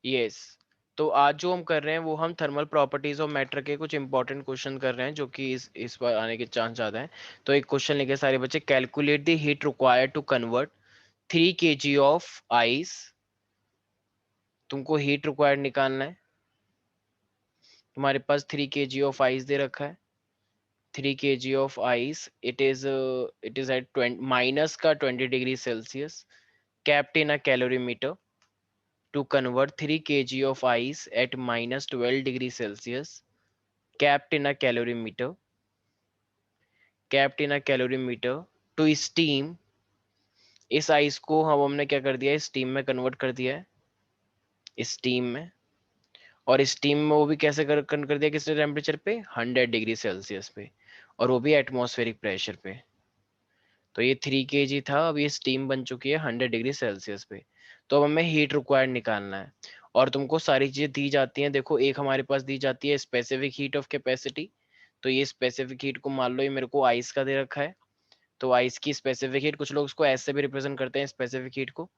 Yes. तो आज जो हम कर रहे हैं वो हम थर्मल प्रॉपर्टीज ऑफ मैटर के कुछ इंपॉर्टेंट क्वेश्चन कर रहे हैं जो कि इस बार आने के चांस ज्यादा हैं। तो एक क्वेश्चन लेके सारे बच्चे, calculate the heat required to convert 3 kg of ice. तुमको हीट रिक्वायर्ड निकालना है। तुम्हारे पास 3 kg ऑफ आइस दे रखा है। 3 kg of ice, it is at minus का 20 degree Celsius, kept in a calorimeter to convert 3 kg of ice at minus 12 degree Celsius, kept in a calorimeter, kept in a calorimeter to steam। इस ice को हमने क्या कर दिया है, steam में convert कर दिया है, स्टीम में। और स्टीम में वो भी कैसे कन्वर्ट कर दिया, किस टेम्परेचर पे, 100 डिग्री सेल्सियस पे, और वो भी एटमॉस्फेरिक प्रेशर पे। तो ये 3 kg था, अब ये स्टीम बन चुकी है 100 डिग्री सेल्सियस पे। तो अब हमें हीट रिक्वायर्ड निकालना है। और तुमको सारी चीजें दी जाती हैं। देखो, एक हमारे पास दी जाती है स्पेसिफिक हीट ऑफ कैपेसिटी। तो ये स्पेसिफिक हीट को मान लो ये मेरे को आइस का दे रखा है। तो आइस की स्पेसिफिक हीट, कुछ लोग उसको ऐसे भी रिप्रेजेंट करते हैं स्पेसिफिक हीट को।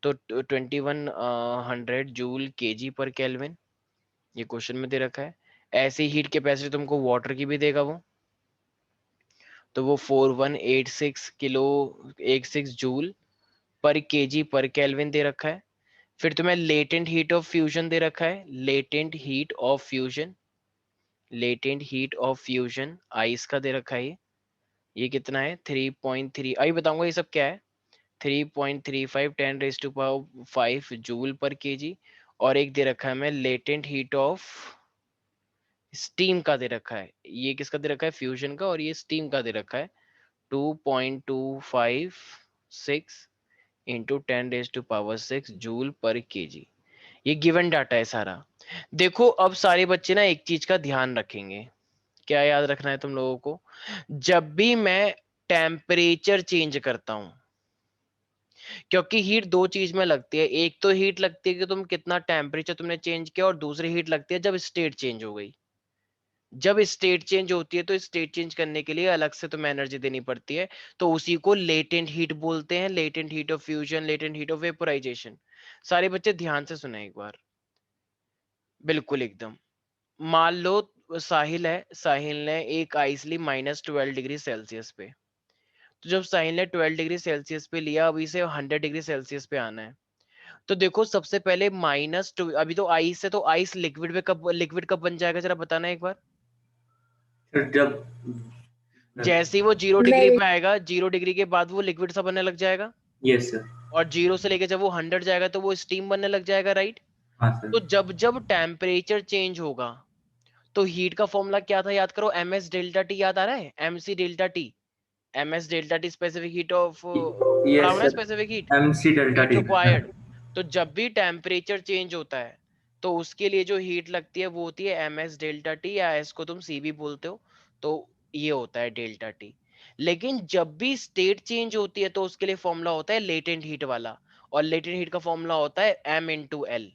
तो 2100 जूल kg/केल्विन, ये क्वेश्चन में दे रखा है। ऐसी हीट कैपेसिटी तुमको वाटर की भी देगा वो। तो वो 4186 जूल पर केजी पर केल्विन दे रखा है। फिर तुम्हें लेटेंट हीट ऑफ फ्यूजन दे रखा है, latent heat of fusion, latent heat of fusion ice का दे रखा है ये कितना है, 3.3। अभी बताऊंगा ये सब क्या है। 3.35 10⁵ और एक दे रखा है मैं लेटेंट हीट ऑफ स्टीम का दे रखा है। ये किसका दे रखा है, फ्यूजन का, और ये स्टीम का दे रखा है 2.256 इंटू 10⁻⁶ जूल पर केजी। ये गिवन डाटा है सारा। देखो, अब सारे बच्चे ना एक चीज का ध्यान रखेंगे। क्या याद रखना है तुम लोगों को, जब भी मैं टेम्परेचर चेंज करता हूं, क्योंकि हीट दो चीज में लगती है। एक तो हीट लगती है कि तुम कितना टेम्परेचर तुमने चेंज किया, और दूसरी हीट लगती है जब स्टेट चेंज हो गई। जब स्टेट चेंज होती है तो स्टेट चेंज करने के लिए अलग से तुम्हें एनर्जी देनी पड़ती है। तो उसी को लेटेंट हीट बोलते हैं, latent heat of fusion, latent heat of vaporisation. सारे बच्चे ध्यान से सुने एक बार, बिल्कुल एकदम। मान लो साहिल है, साहिल ने एक आइस ली -12 डिग्री सेल्सियस पे। तो जब साहिल ने 12 डिग्री सेल्सियस पे लिया, अभी से 100 डिग्री सेल्सियस पे आना है। तो देखो, सबसे पहले अभी तो आइस है, तो आइस लिक्विड कब बन जाएगा, जरा बताना एक बार। सर जब जैसे ही वो 0 डिग्री मेल्ट। पे आएगा, 0 डिग्री के बाद वो लिक्विड सा बनने लग जाएगा। Yes sir. और 0 से लेके जब वो 100 जाएगा तो वो स्टीम बनने लग जाएगा, राइट। हाँ सर। तो जब जब टेम्परेचर चेंज होगा, तो हीट का फॉर्मूला क्या था, याद करो। एम एस डेल्टा टी याद आ रहा है, M C delta T. M S delta T specific heat of, पढ़ा यस हुआ ना, sir. Specific heat, MC delta heat T. Required. तो जब भी टेम्परेचर चेंज होता है, तो उसके लिए जो हीट लगती है वो होती है एम एस डेल्टा टी, या इसको तुम सी भी बोलते हो। तो ये होता है डेल्टा टी। लेकिन जब भी स्टेट चेंज होती है, तो उसके लिए फॉर्मूला होता है लेटेंट हीट वाला। और लेटेंट हीट का फॉर्मूला होता है एम इंटू एल।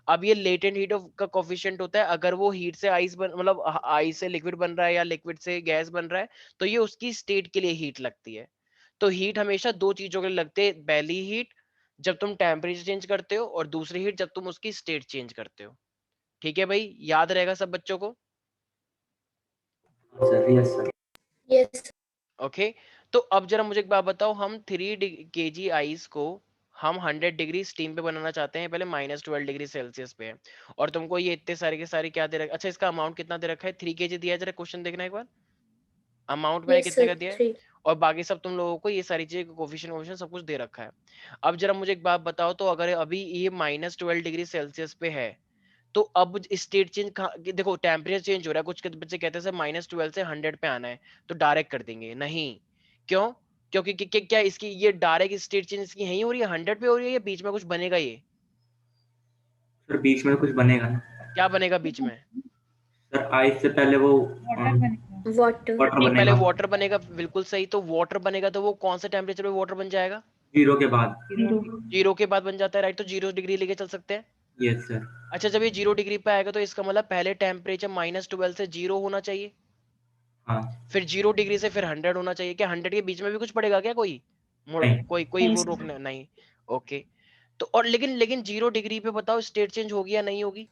अब ये लेटेंट हीट ऑफ का कोफिशिएंट होता है, अगर वो हीट से आइस बन, मतलब आइस से लिक्विड बन रहा है या लिक्विड से गैस बन रहा है, तो ये उसकी स्टेट के लिए हीट लगती है। तो हीट हमेशा दो चीजों के लिए लगते हैं, पहली हीट जब तुम टेम्परेचर चेंज करते हो, और दूसरी हीट जब तुम उसकी स्टेट चेंज करते हो। ठीक है भाई, याद रहेगा सब बच्चों को। Sir yes sir. Yes. Okay. तो अब जरा मुझे एक बात बताओ, हम 3 kg आइस को हम 100 डिग्री स्टीम पे बनाना चाहते हैं, पहले -12 डिग्री सेल्सियस पे है। और तुमको ये इतने सारे के सारे क्या दे रखा, अच्छा इसका अमाउंट कितना दे रखा है, 3 kg दिया है, जरा क्वेश्चन देखना एक बार। अमाउंट मैंने यस कितने का सर, दिया है, 3। और बाकी सब तुम लोगों को ये सारी चीजें कोफिशिएंट सब कुछ दे रखा है। अब जरा मुझे एक बात बताओ, तो अगर अभी ये -12 डिग्री सेल्सियस पे है, तो अब स्टेट चेंज देखो, टेम्परेचर चेंज हो रहा है, कुछ बच्चे कहते हैं सर -12 से 100 पे आना है, तो डायरेक्ट कर देंगे, नहीं। क्यों? क्योंकि क्या इसकी ये डायरेक्ट स्टेट चेंज इसकी यही हो रही है, 100 पे हो रही है, या बीच में कुछ बनेगा ये? सर बीच में कुछ बनेगा ना। क्या बनेगा बीच में? सर आइस से पहले वो वाटर। वाटर एक पहले बनेगा। वाटर बनेगा, बिल्कुल सही। तो वाटर बनेगा, तो वो कौन से टेम्परेचर पे वाटर बन जाएगा? 0 के बाद। 0 के बाद बन जाता है, राइट। तो 0 डिग्री लेके चल सकते हैं। Yes sir. अच्छा, जब ये 0 डिग्री पे आएगा, तो इसका मतलब पहले टेम्परेचर -12 से 0 होना चाहिए, हाँ। फिर 0 डिग्री से फिर 100 होना चाहिए। क्या 100 के बीच में भी कुछ पड़ेगा क्या, कोई नहीं। कोई कोई वो रोकना नहीं? ओके। तो और लेकिन 0 डिग्री पे बताओ स्टेट चेंज होगी या नहीं होगी?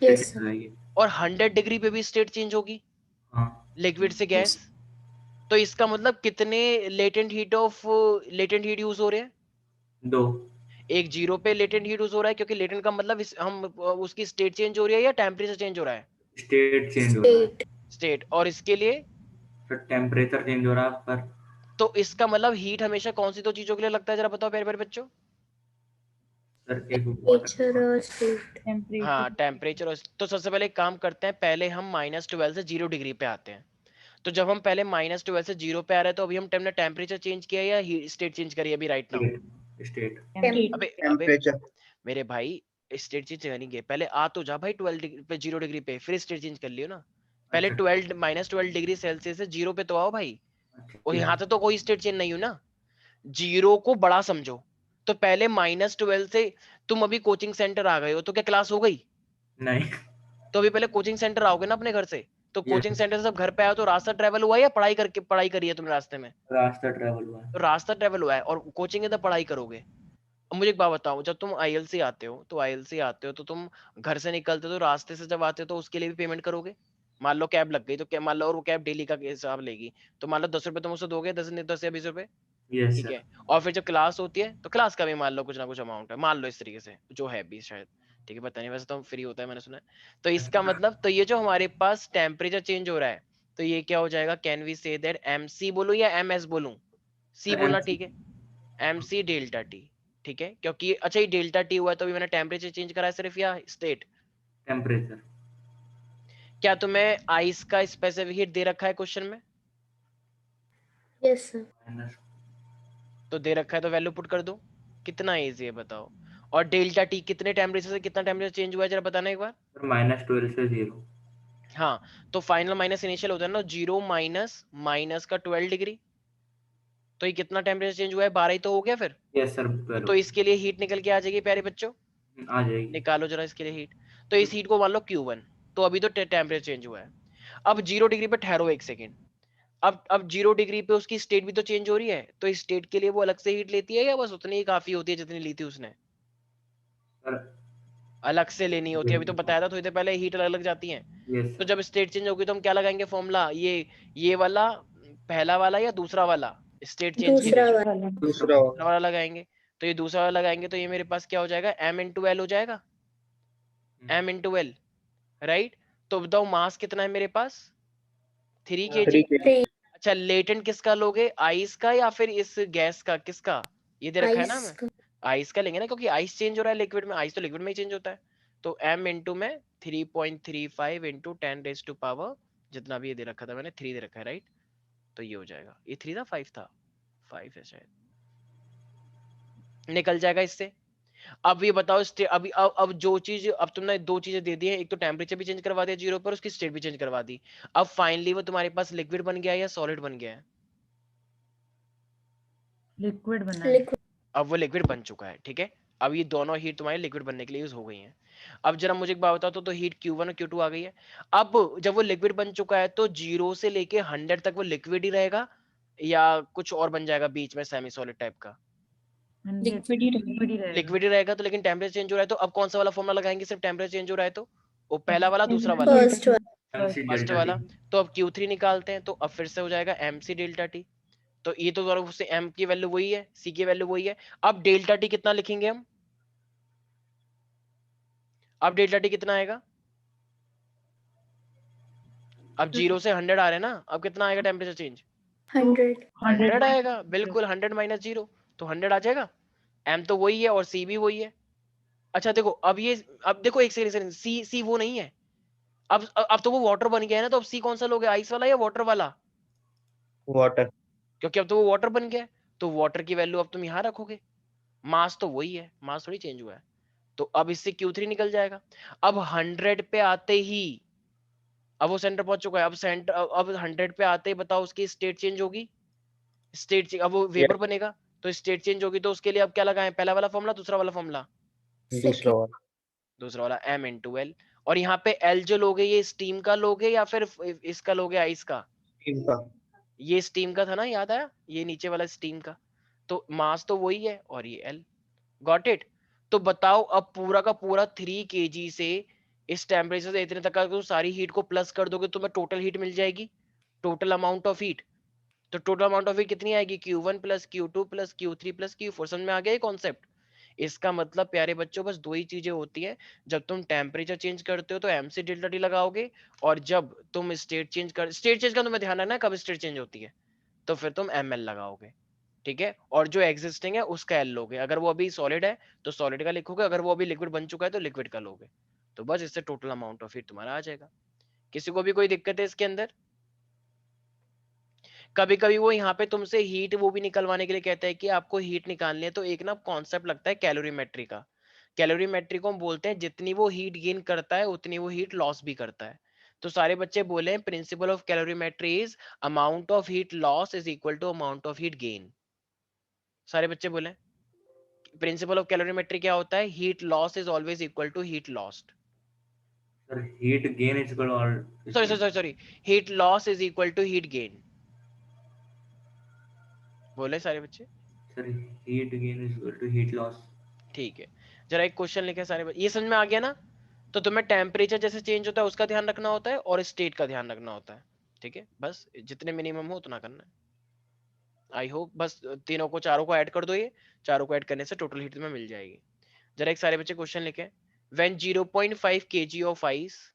Yes, state sir. आएगी। और 100 डिग्री पे भी स्टेट चेंज होगी हाँ, लिक्विड से Yes. गैस। तो इसका मतलब कितने लेटेंट हीट यूज हो रहे हैं? 2 एक 0 पे लेटेंट हीट यूज हो रहा है, क्योंकि लेटेंट का मतलब उसकी स्टेट चेंज हो रही है या टेम्परेचर चेंज हो रहा है? स्टेट चेंज हो रहा है। State. स्टेट। और इसके लिए सर टेम्परेचर चेंज हो रहा है पर तो इसका मतलब हीट हमेशा कौन सी दो चीजों के लिए लगता है, जरा बताओ प्यारे प्यारे बच्चों? सर एक Temperature or state. हाँ, टेम्परेचर। और तो सबसे पहले एक काम करते हैं, पहले हम -12 से 0 डिग्री पे आते हैं। तो जब हम पहले -12 से 0 पे आ रहे हैं, तो अभी हम टेम्परेचर चेंज किया या स्टेट चेंज करी अभी राइट नाउ? स्टेट अबे अबे टेम्परेचर मेरे भाई, स्टेट चेंज करनी है, पहले आ तो जा भाई 12 डिग्री पे, 0 डिग्री पे, फिर स्टेट चेंज कर लियो ना। पहले अच्छा 12 डिग्री सेल्सियस से 0 पे तो आओ भाई। और ठीक यहाँ से तो कोई स्टेट चेंज नहीं हो ना, 0 को बड़ा समझो। तो पहले -12 से तुम अभी कोचिंग सेंटर आ गए हो, तो क्या क्लास हो गई? नहीं तो अभी पहले कोचिंग सेंटर आओगे ना अपने घर से, तो Yes. कोचिंग सेंटर से जब घर पे आए तो रास्ता ट्रेवल हुआ है या पढ़ाई करी है तुमने रास्ते में? रास्ता ट्रेवल हुआ है। तो रास्ता ट्रेवल हुआ है, और कोचिंग के अंदर पढ़ाई करोगे। अब मुझे एक बात बताओ, जब तुम आईएलसी आते हो तो तुम घर से निकलते हो, तो रास्ते से जब आते हो तो उसके लिए भी पेमेंट करोगे। मान लो कैब लग गई, तो क्या मान लो, और वो कैब डेली का हिसाब लेगी, तो मान लो 10 रुपए तुम उसे दोगे, 10 या 20 रुपए, यस ठीक सर। है। और फिर जब क्लास होती है तो क्लास का भी मान लो कुछ ना कुछ अमाउंट है, मान लो इस तरीके से, जो है भी शायद, ठीक है, पता नहीं, वैसे तो फ्री होता है मैंने सुना है। तो इसका मतलब, तो ये जो हमारे पास टेम्परेचर चेंज हो रहा है, तो ये क्या हो जाएगा? Can we say that M C बोलूं या एम एस बोलूं? सी बोलना ठीक है, एम सी डेल्टा टी, ठीक है। क्योंकि अच्छा, ये डेल्टा टी हुआ है, तो अभी मैंने टेम्परेचर चेंज करा है सिर्फ, या स्टेट? टेम्परेचर क्या तुम्हें आइस का स्पेसिफिक हीट दे रखा है क्वेश्चन में? Yes, sir. माइनस तो दे रखा है, तो वैल्यू पुट कर दो। कितना इजी है बताओ। और डेल्टा टी कितने टेम्परेचर से कितना टेम्परेचर चेंज हुआ है, जरा बताना एक बार। सर -12 से 0 हाँ, तो फाइनल माइनस इनिशियल होता है ना, 0 माइनस माइनस का 12 डिग्री, तो ये कितना टेम्परेचर चेंज हुआ है? 12 ही तो हो गया फिर। यस सर तो इसके लिए हीट निकल के आ जाएगी प्यारे बच्चों, आ जाएगी। निकालो जरा इसके लिए हीट। तो इस हीट को मान लो Q1, तो अभी तो टेम्परेचर चेंज हुआ है। अब 0 डिग्री पे ठहरो एक सेकेंड। अब 0 डिग्री पे उसकी स्टेट भी तो चेंज हो रही है, तो इस स्टेट के लिए वो अलग से हीट लेती है, या बस उतनी ही काफी होती है जितनी ली थी उसने? सर अलग से लेनी होती है, अभी तो बताया था थोड़ी देर पहले, हीट अलग अलग जाती है। यस तो सर। जब स्टेट चेंज होगी तो हम क्या लगाएंगे फॉर्मूला? ये वाला, पहला वाला या दूसरा वाला स्टेट चेंज के लिए? दूसरा वाला. दूसरा दूसरा वाला लगाएंगे। तो ये दूसरा वाला लगाएंगे, तो ये मेरे पास क्या हो जाएगा? m/l हो जाएगा, m/l, राइट। तो बताओ मास कितना है मेरे पास? 3 kg। 3 Three. अच्छा, लेटेंट किसका लोगे, आइस का या फिर इस गैस का, किसका? ये दे रखा है ना Ice. हमें, आइस का लेंगे ना, क्योंकि आइस चेंज हो रहा है लिक्विड में, आइस तो लिक्विड में ही चेंज होता है। तो m इंटू में 3.35 इंटू 10⁻⁵ जितना भी ये दे रखा था मैंने, 3 दे रखा है, राइट। तो ये हो जाएगा, ये 3 था 5 था, 5 है शायद, निकल जाएगा इससे। अब ये बताओ अब जो चीज, अब तुमने दो चीजें दे दी है, एक तो टेम्परेचर भी चेंज करवा दिया 0 पर, उसकी स्टेट भी चेंज करवा दी। अब फाइनली वो तुम्हारे पास लिक्विड बन गया है या सॉलिड बन गया है? लिक्विड बना है। Liquid. अब वो लिक्विड बन चुका है, ठीक है। अब ये दोनों हीट तुम्हारे लिक्विड बनने के लिए यूज हो गई हैं। अब जरा मुझे एक बात बताओ, तो हीट Q1 और Q2 आ गई है। अब जब वो लिक्विड बन चुका है, तो 0 से लेके 100 तक वो लिक्विड ही रहेगा, या कुछ और बन जाएगा बीच में सेमी सॉलिड टाइप का? लिक्विड ही रहेगा। लिक्विड ही रहेगा। तो लेकिन टेम्परेचर चेंज हो रहा है, तो अब कौन सा वाला फॉर्मूला लगाएंगे सिर्फ टेम्परेचर चेंज हो रहा है तो? वो पहला वाला, दूसरा वाला? First one. फर्स्ट वाला। तो अब Q3 निकालते हैं, तो अब फिर से हो जाएगा MC डेल्टा टी। तो ये तो उससे M की वैल्यू वही है, C की वैल्यू वही है। अब डेल्टा टी कितना लिखेंगे हम? अब डेल्टा टी कितना आएगा? अब 0 से 100 आ रहे हैं ना, अब कितना आएगा टेम्परेचर चेंज? 100. 100 आएगा, बिल्कुल 100 माइनस 0, तो 100 आ जाएगा। M तो वही है और C भी वही है। अच्छा देखो, अब देखो एक सेकंड, C वो नहीं है। अब तो वो वाटर बन गया है ना, तो अब C कौन सा लोगे, आइस वाला या वाटर वाला? वाटर क्योंकि अब तो वो वाटर बन गया है, तो वाटर की वैल्यू अब तुम यहाँ रखोगे। मास तो वही है, मास थोड़ी चेंज हुआ है। तो अब इससे Q3 निकल जाएगा। अब 100 पे आते ही, अब वो सेंटर पहुंच चुका है, अब 100 पे आते ही बताओ उसकी स्टेट चेंज होगी। अब वो वेपर बनेगा, तो स्टेट चेंज होगी, तो उसके लिए अब क्या लगाएं? पहला वाला फॉर्मूला, दूसरा वाला फॉर्मूला? दूसरा वाला दूसरा वाला, m/l। और यहाँ पे L जो लोगे, ये स्टीम का लोगे या फिर इसका लोगे, आइस का? टीम का ये स्टीम का था ना, याद आया? ये नीचे वाला स्टीम का। तो मास तो वही है, और ये L, गॉट इट। तो बताओ अब पूरा का पूरा 3 kg से इस टेम्परेचर से इतने तक का सारी हीट को प्लस कर दोगे तो तुम्हें टोटल हीट मिल जाएगी, टोटल अमाउंट ऑफ हीट। तो टोटल अमाउंट ऑफ हीट कितनी आएगी, Q1 plus Q2 plus Q3 plus Q4। समझ में आ गया ये कॉन्सेप्ट। इसका मतलब प्यारे बच्चों बस दो ही चीजें होती है, जब तुम टेम्परेचर चेंज करते हो तो mc डेल्टा टी लगाओगे, और जब तुम स्टेट चेंज का तुम्हें ध्यान रखना है कब स्टेट चेंज होती है, तो फिर तुम ml लगाओगे, ठीक है। और जो एग्जिस्टिंग है उसका एल लोगे, अगर वो अभी सॉलिड है तो सॉलिड का लिखोगे, अगर वो अभी लिक्विड बन चुका है तो लिक्विड का लोगे। तो बस इससे टोटल अमाउंट ऑफ हीट तुम्हारा आ जाएगा। किसी को भी कोई दिक्कत है इसके अंदर? कभी कभी वो यहाँ पे तुमसे हीट वो भी निकलवाने के लिए कहता है कि आपको हीट निकालनी है, तो एक ना कॉन्सेप्ट लगता है कैलोरीमेट्री का। कैलोरीमेट्री को हम बोलते हैं जितनी वो हीट गेन करता है उतनी वो हीट लॉस भी करता है। तो सारे बच्चे बोले principle of calorimetry is amount of heat loss is equal to amount of heat gain. सारे बच्चे बोले प्रिंसिपल ऑफ कैलोरीमेट्री क्या होता है, heat loss is always equal to heat lost. Sir heat gain is equal और sorry heat loss is equal to heat gain. बोले सारे बच्चे? Sir heat gain is equal to heat loss. ठीक है, जरा एक क्वेश्चन लिखे सारे बच्चे, ये समझ में आ गया ना। तो तुम्हें टेम्परेचर जैसे चेंज होता है उसका ध्यान रखना होता है और स्टेट का ध्यान रखना होता है, ठीक है। बस जितने मिनिमम हो उतना करना है। आई होप बस तीनों को चारों को ऐड कर दो, ये चारों को ऐड करने से टोटल हीट में मिल जाएगी। जरा एक सारे बच्चे क्वेश्चन लिखे, when 0.5 kg of ice,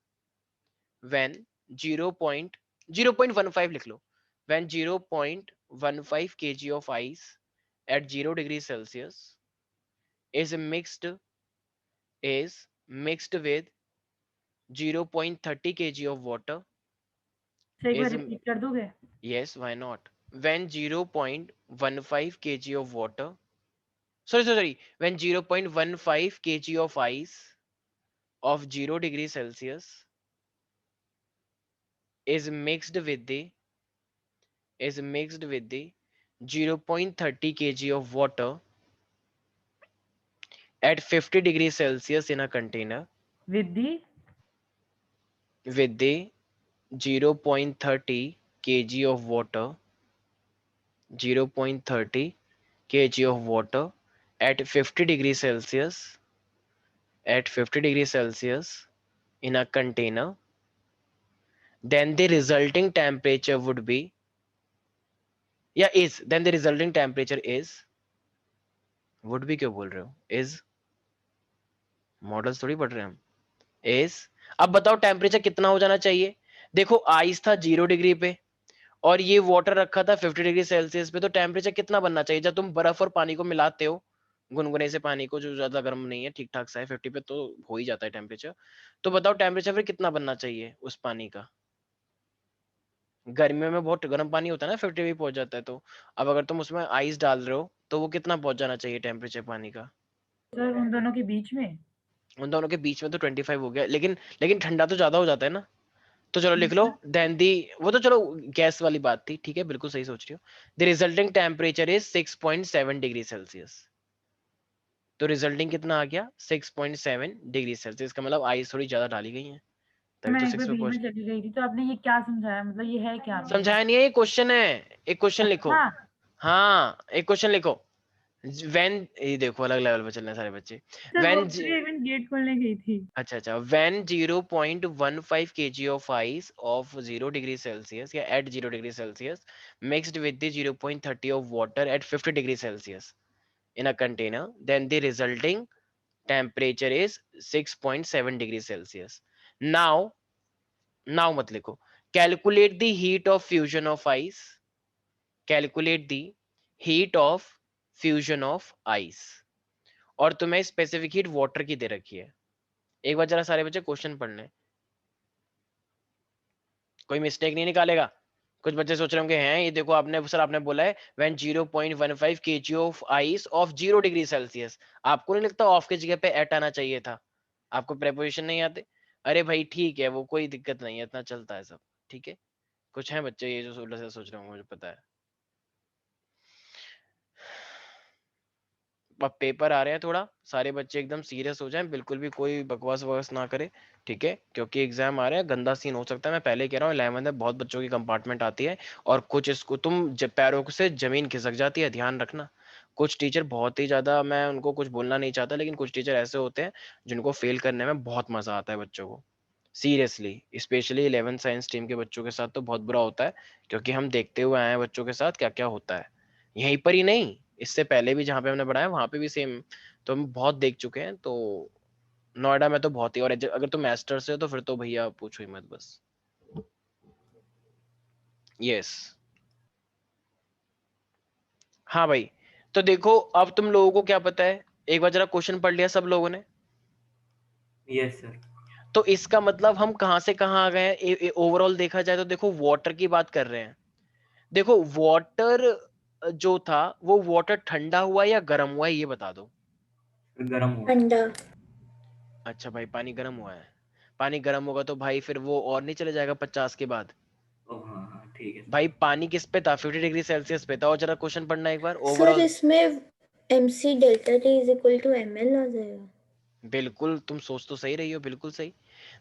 when 0.15 लिख लो, when 0.15 kg of ice at 0 degree Celsius is mixed with 0.30 kg of water एक बार is, रिपीट कर दोगे? yes why not, when 0.15 kg of water, sorry when 0.15 kg of ice of 0 degree Celsius is mixed with the 0.30 kg of water at 50 degrees Celsius in a container With the 0.30 kg of water, 0.30 kg of water at 50 degrees Celsius, in a container, then the resulting temperature would be, then the resulting temperature is, would be क्यों बोल रहे हो, is, models थोड़ी पढ़ रहे हैं हम, is। अब बताओ टेम्परेचर कितना हो जाना चाहिए। देखो आइस था 0 डिग्री पे और ये वाटर रखा था 50 डिग्री सेल्सियस पे, तो टेम्परेचर कितना बनना चाहिए। जब तुम बर्फ और पानी को मिलाते हो, गुनगुने से पानी को जो ज्यादा गर्म नहीं है, ठीक ठाक सा है 50 पे, तो हो ही जाता है टेम्परेचर। तो बताओ टेम्परेचर फिर कितना बनना चाहिए उस पानी का। गर्मियों में बहुत गर्म पानी होता है ना, 50 भी पहुंच जाता है। तो अब अगर तुम उसमें आइस डाल रहे हो तो वो कितना पहुंच जाना चाहिए टेम्परेचर पानी का। सर उन दोनों के बीच में, उन दोनों के बीच में तो 25 हो गया, लेकिन ठंडा तो ज्यादा हो जाता है ना। तो चलो लिख लो, देन दी, वो तो चलो गैस वाली बात थी, ठीक है बिल्कुल सही सोच रही हो। The resulting temperature is 6.7 degree Celsius. तो रिजल्टिंग कितना आ गया, 6.7 डिग्री सेल्सियस। का मतलब आइस थोड़ी ज्यादा डाली गई है, तभी मैं तो एक 6 बार पे बीच में पहुंच। चली गई थी, तो आपने ये क्या समझाया, मतलब ये है क्या? समझाया नहीं है, ये क्वेश्चन है, एक क्वेश्चन लिखो। हाँ, हाँ एक क्वेश्चन लिखो, व्हेन, ये देखो अलग लेवल पे चल रहे हैं सारे बच्चे। सर वो व्हेन, इवन गेट खोलने गई थी। अच्छा when 0.15 kg of ice of 0 degree Celsius या at 0 degree Celsius mixed with the 0.30 of water at 50 degree Celsius in a container, then the resulting temperature is 6.7 degree Celsius. Now मत लिखो, calculate the heat of fusion of ice, calculate the heat of fusion of ice, और तुम्हें specific heat water की दे रखी है। एक बार जरा सारे बच्चे क्वेश्चन पढ़ लें, कोई मिस्टेक नहीं निकालेगा। कुछ बच्चे सोच रहे होंगे हैं ये देखो आपने सर आपने बोला है when 0.15 kg of ice of 0 degree Celsius, आपको नहीं लगता ऑफ की जगह पे एट आना चाहिए था, आपको प्रेपोजिशन नहीं आते। अरे भाई ठीक है, वो कोई दिक्कत नहीं है, इतना चलता है सब, ठीक है। कुछ हैं बच्चे ये जो उल्टा से सोच रहे होंगे, मुझे पता है। अब पेपर आ रहे हैं, थोड़ा सारे बच्चे एकदम सीरियस हो जाएं, बिल्कुल भी कोई बकवास वकवास ना करे, ठीक है, क्योंकि एग्जाम आ रहे हैं, गंदा सीन हो सकता है। मैं पहले कह रहा हूँ 11th में बहुत बच्चों की कंपार्टमेंट आती है और कुछ इसको तुम पैरों से जमीन खिसक जाती है, ध्यान रखना। कुछ टीचर बहुत ही ज्यादा, मैं उनको कुछ बोलना नहीं चाहता, लेकिन कुछ टीचर ऐसे होते हैं जिनको फेल करने में बहुत मजा आता है बच्चों को, सीरियसली। स्पेशली 11 साइंस टीम के बच्चों के साथ तो बहुत बुरा होता है, क्योंकि हम देखते हुए आए हैं बच्चों के साथ क्या क्या होता है, यहीं पर ही नहीं, इससे पहले भी जहाँ पे हमने पढ़ाया वहां पे भी सेम, तो हम बहुत देख चुके हैं। तो नोएडा में तो बहुत ही, और अगर तुम मास्टर से हो तो फिर तो भैया पूछो ही मत बस। यस, हाँ भाई। तो देखो अब तुम लोगों को क्या पता है, एक बार जरा क्वेश्चन पढ़ लिया सब लोगों ने, यस सर। तो इसका मतलब हम कहां से कहां आ गए हैं ओवरऑल देखा जाए तो। देखो वाटर की बात कर रहे हैं, देखो वाटर जो था वो वाटर ठंडा हुआ या गर्म हुआ है ये बता दो। गर्म हुआ। ठंडा। अच्छा भाई, पानी गर्म हुआ है, पानी गर्म होगा तो भाई फिर वो और नहीं चले जाएगा 50 के बाद। ओ हाँ हाँ ठीक है भाई सर। पानी किस पे था, 50 डिग्री सेल्सियस पे था। और जरा क्वेश्चन पढ़ना एक बार सर ओवरऑल। इसमें mc delta t is equal to ml आ जाएगा। बिल्कुल, तुम सोच तो सही रही हो, बिल्कुल सही।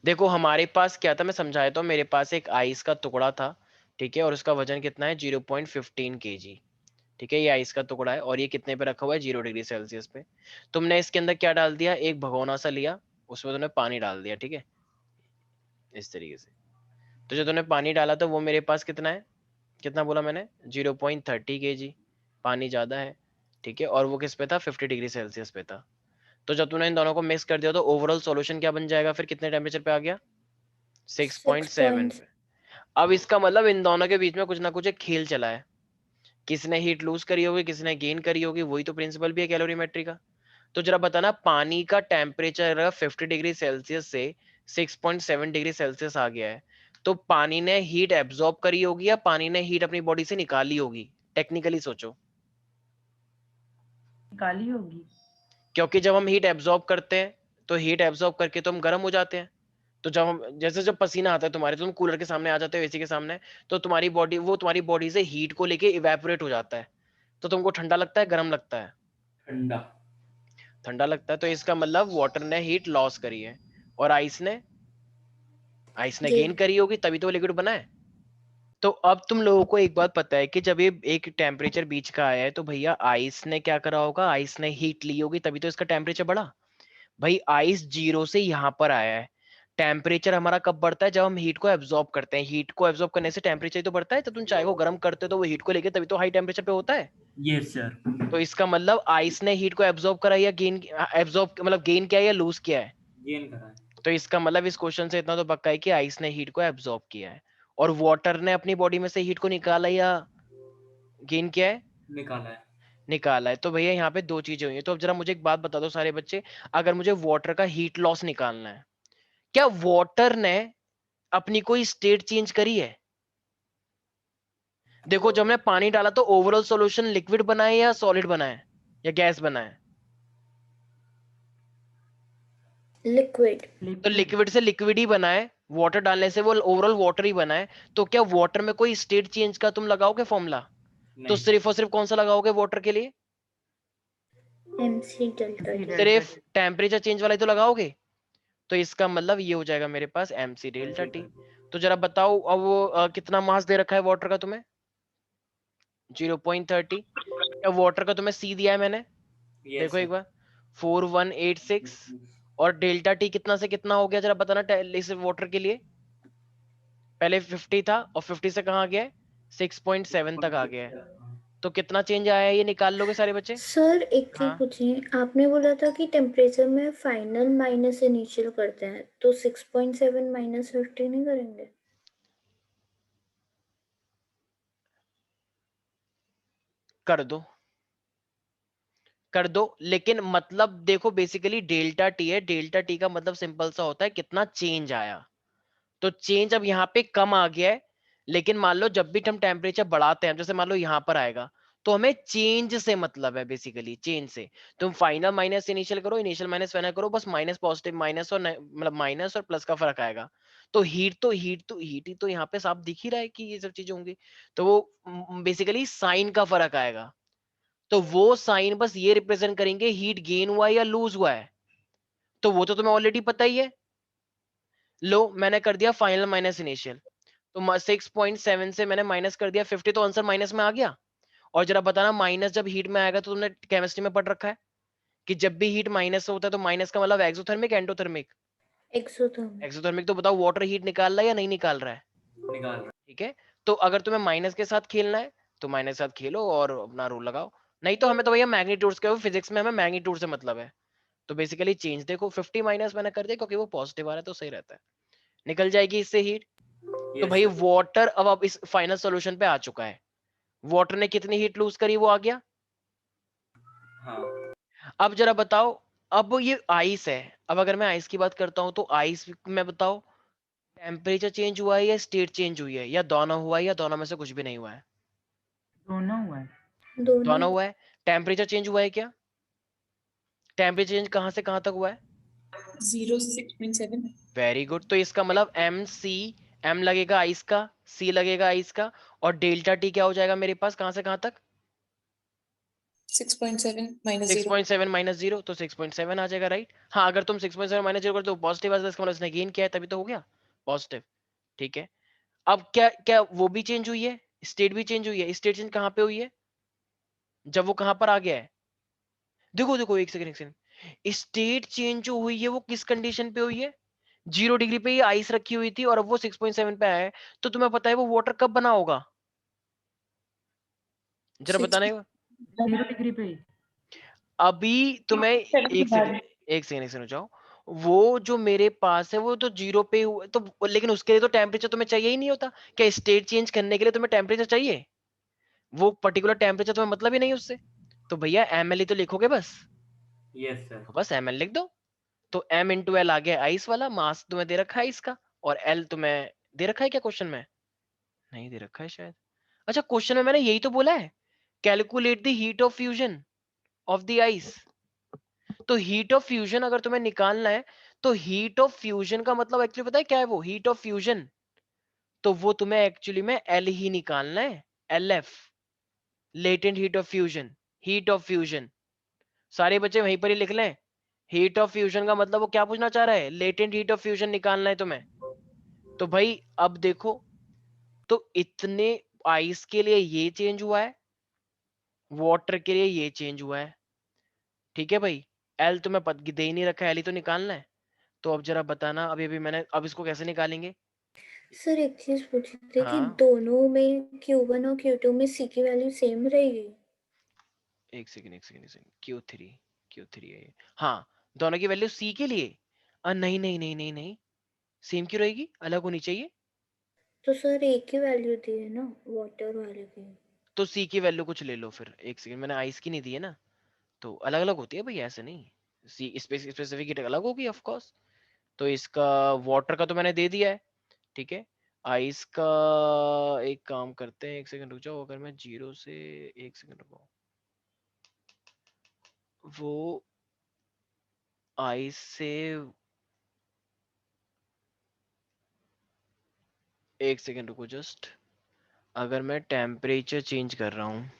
देखो हमारे पास क्या था, मैं समझाया तो, मेरे पास एक आइस का टुकड़ा था, ठीक है, और उसका वजन कितना है 0.15 kg, ठीक है, ये आइस का टुकड़ा है, और ये कितने पे रखा हुआ है 0 डिग्री सेल्सियस पे। तुमने इसके अंदर क्या डाल दिया, एक भगोना सा लिया, उसमें तुमने पानी डाल दिया, ठीक है, इस तरीके से। तो जो तुमने पानी डाला था वो मेरे पास कितना है, कितना बोला मैंने, 0.30 kg, पानी ज्यादा है, ठीक है, और वो किस पे था, 50 डिग्री सेल्सियस पे था। तो जब तूने इन दोनों को मिक्स कर दिया तो ओवरऑल सॉल्यूशन क्या बन जाएगा, फिर कितने टेम्परेचर पे आ गया, 6 6.7 पॉइंट। पे। अब इसका मतलब इन दोनों के बीच में कुछ ना कुछ एक खेल चला है, किसने हीट लूज करी होगी, किसने गेन करी होगी, वही तो प्रिंसिपल भी है कैलोरीमेट्री का। तो जरा बताना, पानी का टेम्परेचर अगर 50 डिग्री सेल्सियस से 6.7 डिग्री सेल्सियस आ गया है, तो पानी ने हीट एब्जॉर्ब करी होगी या पानी ने हीट अपनी बॉडी से निकाली होगी, टेक्निकली सोचो। काली होगी। क्योंकि जब हम हीट एब्जॉर्ब करते हैं तो हीट एब्जॉर्ब करके तो हम गर्म हो जाते हैं। तो जब हम, जैसे जब पसीना आता है तुम्हारे, तो तुम कूलर के सामने आ जाते हो, एसी के सामने, तो तुम्हारी बॉडी, वो तुम्हारी बॉडी से हीट को लेके इवेपोरेट हो जाता है, तो तुमको ठंडा लगता है, गर्म लगता है, ठंडा। ठंडा लगता है। तो इसका मतलब वाटर ने हीट लॉस करी है, और आइस ने गेन गेन। करी होगी, तभी तो लिक्विड बना है। तो अब तुम लोगों को एक बात पता है कि जब ये एक टेम्परेचर बीच का आया है, तो भैया आइस ने क्या करा होगा, आइस ने हीट ली होगी, तभी तो इसका टेम्परेचर बढ़ा। भाई आइस जीरो से यहाँ पर आया है, टेम्परेचर हमारा कब बढ़ता है, जब हम हीट को एब्जॉर्ब करते हैं, हीट को एब्जॉर्ब करने से टेम्परेचर तो बढ़ता है, तो तुम चाय को गर्म करते हो तो वो हीट को लेके तभी तो हाई टेम्परेचर पे होता है। Yes sir. तो इसका मतलब आइस ने हीट को एब्जॉर्ब करा या गेन, एब्जॉर्ब मतलब गेन किया है या लूज किया है। गेन करा है। तो इसका मतलब इस क्वेश्चन से इतना तो पक्का है कि आइस ने हीट को एब्जॉर्ब किया है, और वाटर ने अपनी बॉडी में से हीट को निकाला या गेन किया है, निकाला है। निकाला है। तो भैया यहाँ पे दो चीजें हुई हैं। तो अब जरा मुझे एक बात बता दो सारे बच्चे, अगर मुझे वाटर का हीट लॉस निकालना है, क्या वाटर ने अपनी कोई स्टेट चेंज करी है। देखो जब हमने पानी डाला तो ओवरऑल सॉल्यूशन लिक्विड बना है या सॉलिड बना है या गैस बना है। लिक्विड। तो लिक्विड से लिक्विड ही बना है, वाटर डालने से वो ओवरऑल वाटर ही बना है। तो क्या वाटर में कोई स्टेट चेंज का तुम लगाओगे फॉर्मूला, तो नहीं। सिर्फ और सिर्फ कौन सा लगाओगे वाटर के लिए, mc डेल्टा t। सिर्फ टेम्परेचर चेंज वाला ही तो लगाओगे। तो इसका मतलब ये हो जाएगा मेरे पास mc डेल्टा टी। तो जरा बताओ अब वो कितना मास दे रखा है वाटर का तुम्हें, 0.30। क्या वाटर का तुम्हें सी दिया है मैंने, यस देखो एक सर। बार, 4186। और डेल्टा टी कितना से कितना हो गया जरा बताना, इस वाटर के लिए पहले 50 था और 50 से कहाँ आ गया है, 6.7 तक आ गया है। तो कितना चेंज आया है ये निकाल लोगे सारे बच्चे। सर एक चीज हाँ पूछिए, आपने बोला था कि टेम्परेचर में फाइनल माइनस इनिशियल करते हैं, तो 6.7 माइनस 50 नहीं करेंगे। कर दो, कर दो, लेकिन मतलब देखो बेसिकली डेल्टा टी है, डेल्टा टी का मतलब सिंपल सा होता है कितना चेंज आया। तो चेंज अब यहाँ पे कम आ गया है, लेकिन मान लो जब भी हम टेम्परेचर बढ़ाते हैं, जैसे मान लो यहाँ पर आएगा, तो हमें चेंज से मतलब है, बेसिकली चेंज से। तुम फाइनल माइनस इनिशियल करो, इनिशियल माइनस फाइनल करो, बस माइनस पॉजिटिव माइनस और मतलब माइनस और प्लस का फर्क आएगा। तो हीट ही तो यहाँ पे साफ दिख ही रहा है कि ये सब चीजें होंगी। तो वो बेसिकली साइन का फर्क आएगा, तो वो साइन बस ये रिप्रेजेंट करेंगे हीट गेन हुआ है या लूज हुआ है। तो वो तो तुम्हें ऑलरेडी पता ही है। लो मैंने कर दिया फाइनल माइनस इनिशियल, तो 6.7 से मैंने माइनस कर दिया 50, तो आंसर माइनस में आ गया। और जरा बताना माइनस जब हीट में आएगा तो तुमने केमिस्ट्री में पढ़ रखा है कि जब भी हीट माइनस होता है तो माइनस का मतलब एक्सोथर्मिक एंडोथर्मिक। एक्सोथर्मिक। एक्सोथर्मिक तो बताओ वाटर हीट निकाल रहा है या नहीं निकाल रहा है? निकाल रहा ठीक है, तो अगर तुम्हें माइनस के साथ खेलना है तो माइनस के साथ खेलो और अपना रूल लगाओ, नहीं तो हमें तो भैया मैग्नीट्यूड्स के, फिजिक्स में हमें मैग्नीट्यूड से मतलब है। तो बेसिकली चेंज देखो 50 माइनस मैंने कर दिया क्योंकि वो पॉजिटिव आ रहा है तो सही रहता है, निकल जाएगी इससे हीट। तो Yes, भाई sir. वाटर अब इस फाइनल सॉल्यूशन पे आ चुका है, वाटर ने कितनी हीट लूज करी वो आ गया। हाँ अब जरा बताओ, अब ये आइस है, अब अगर मैं आइस की बात करता हूं तो आइस में बताओ टेम्परेचर चेंज हुआ है या स्टेट चेंज हुई है, या दोनों हुआ है या दोनों में से कुछ भी नहीं हुआ है? दोनों हुआ है। दोनों। दोनों हुआ है। टेम्परेचर चेंज हुआ है क्या? टेम्परेचर चेंज कहां से कहां तक हुआ है? 0 से 6.7 वेरी गुड, तो इसका मतलब एम सी, एम लगेगा आइस का, सी लगेगा आइस का, और डेल्टा टी क्या हो जाएगा मेरे पास कहां से कहां तक? 6.7 minus 0 6.7 माइनस 0, तो 6.7 आ जाएगा राइट। हाँ, अगर तुम 6.7 माइनस 0 करते हो पॉजिटिव आ जाएगा, इसका मतलब इसने गेन किया है तभी तो हो गया पॉजिटिव। ठीक है, अब क्या क्या वो भी चेंज हुई है, स्टेट भी चेंज हुई है। स्टेट चेंज कहां पे हुई है? जब वो कहां पर आ गया है? देखो देखो एक सेकंड एक सेकंड, स्टेट चेंज जो हुई है वो किस कंडीशन पे हुई है? 0 डिग्री पे ये आइस रखी हुई थी और अब वो 6.7 पे आया है, तो तुम्हें पता है वो वाटर कब बना होगा? जरा 6 बताने। 0 डिग्री पे ही। अभी तुम्हें एक सेकंड एक सेकंड जाओ, वो जो मेरे पास है वो तो 0 पे हुआ तो, लेकिन उसके लिए तो टेम्परेचर तुम्हें चाहिए ही नहीं होता क्या? स्टेट चेंज करने के लिए तुम्हें टेम्परेचर चाहिए, वो पर्टिकुलर टेम्परेचर तुम्हें मतलब ही नहीं उससे। तो भैया एमएल ही तो लिखोगे बस, yes sir. तो बस एमएल लिख दो। तो एम इंटू एल आ गया आइस वाला, मास तुम्हें दे रखा है इसका, और एल तुम्हें दे रखा है क्या क्वेश्चन में? नहीं दे रखा है शायद। अच्छा, क्वेश्चन में मैंने यही तो बोला है, calculate the heat of fusion of the ice. तो हीट ऑफ फ्यूजन अगर तुम्हें निकालना है तो हीट ऑफ फ्यूजन का मतलब एक्चुअली पता है क्या है? वो हीट ऑफ फ्यूजन, तो वो तुम्हें एक्चुअली में एल ही निकालना है, L F, latent heat of fusion. Heat of fusion सारे बच्चे वहीं पर ही लिख लें, हीट ऑफ फ्यूजन का मतलब वो क्या पूछना चाह रहा है? लेटेंट हीट ऑफ फ्यूजन निकालना है तुम्हें। तो भाई अब देखो, तो इतने आइस के लिए ये चेंज हुआ है, वाटर के लिए ये चेंज हुआ है। ठीक है भाई, एल तुम्हें दे ही नहीं रखा है, एल ही तो निकालना है। तो अब जरा बताना, अभी अभी मैंने, अब इसको कैसे निकालेंगे? सर एक चीज पूछी थी कि हाँ दोनों में Q1 और Q2 में C की वैल्यू सेम रहेगी? एक सेकंड एक सेकंड एक सेकंड, Q3 है ये। हाँ, दोनों की वैल्यू सी के लिए, नहीं नहीं नहीं नहीं नहीं, सेम क्यों रहेगी, अलग होनी चाहिए। तो सर एक ही वैल्यू दी है ना वाटर वाले की। तो सी की वैल्यू कुछ ले लो फिर, एक सेकंड, मैंने आइस की नहीं दी है ना, तो अलग अलग होती है भाई, ऐसे नहीं। सी स्पेसिफिक हीट अलग होगी ऑफ कोर्स। तो इसका वाटर का तो मैंने दे दिया है, ठीक है। आइस का एक काम करते हैं, एक सेकंड रुक जाओ, अगर मैं 0 से, एक सेकंड रुको, वो आइस से, एक सेकंड रुको जस्ट, अगर मैं टेम्परेचर चेंज कर रहा हूँ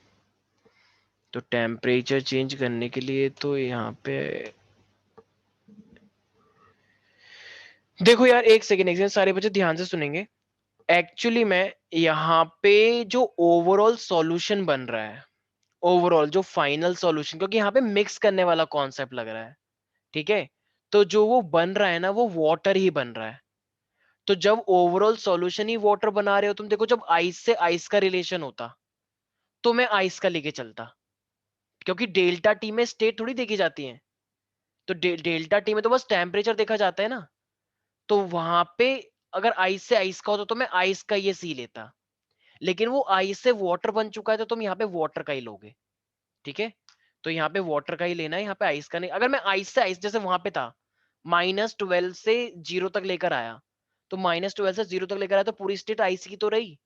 तो टेम्परेचर चेंज करने के लिए तो यहाँ पे देखो यार, एक सेकंड सारे बच्चे ध्यान से सुनेंगे। एक्चुअली में यहाँ पे जो ओवरऑल सॉल्यूशन बन रहा है, ओवरऑल जो फाइनल सॉल्यूशन, क्योंकि यहाँ पे मिक्स करने वाला कॉन्सेप्ट लग रहा है, ठीक है, तो जो वो बन रहा है ना वो वाटर ही बन रहा है। तो जब ओवरऑल सॉल्यूशन ही वाटर बना रहे हो तुम, देखो जब आइस से आइस का रिलेशन होता तो मैं आइस का लेके चलता, क्योंकि डेल्टा टी में स्टेट थोड़ी देखी जाती है, तो डेल्टा टी में तो बस टेम्परेचर देखा जाता है ना। तो वहां पे अगर आइस से आइस का होता तो मैं आइस का ये सी लेता, लेकिन वो आइस से वाटर बन चुका है तो तुम यहाँ पे वाटर का ही लोगे, ठीक है। तो यहाँ पे वाटर का ही लेना है, यहाँ पे आइस का नहीं। अगर मैं आइस से आइस जैसे वहां पे था, -12 से 0 तक लेकर आया, तो -12 से 0 तक लेकर आया तो पूरी स्टेट आइस की तो रही,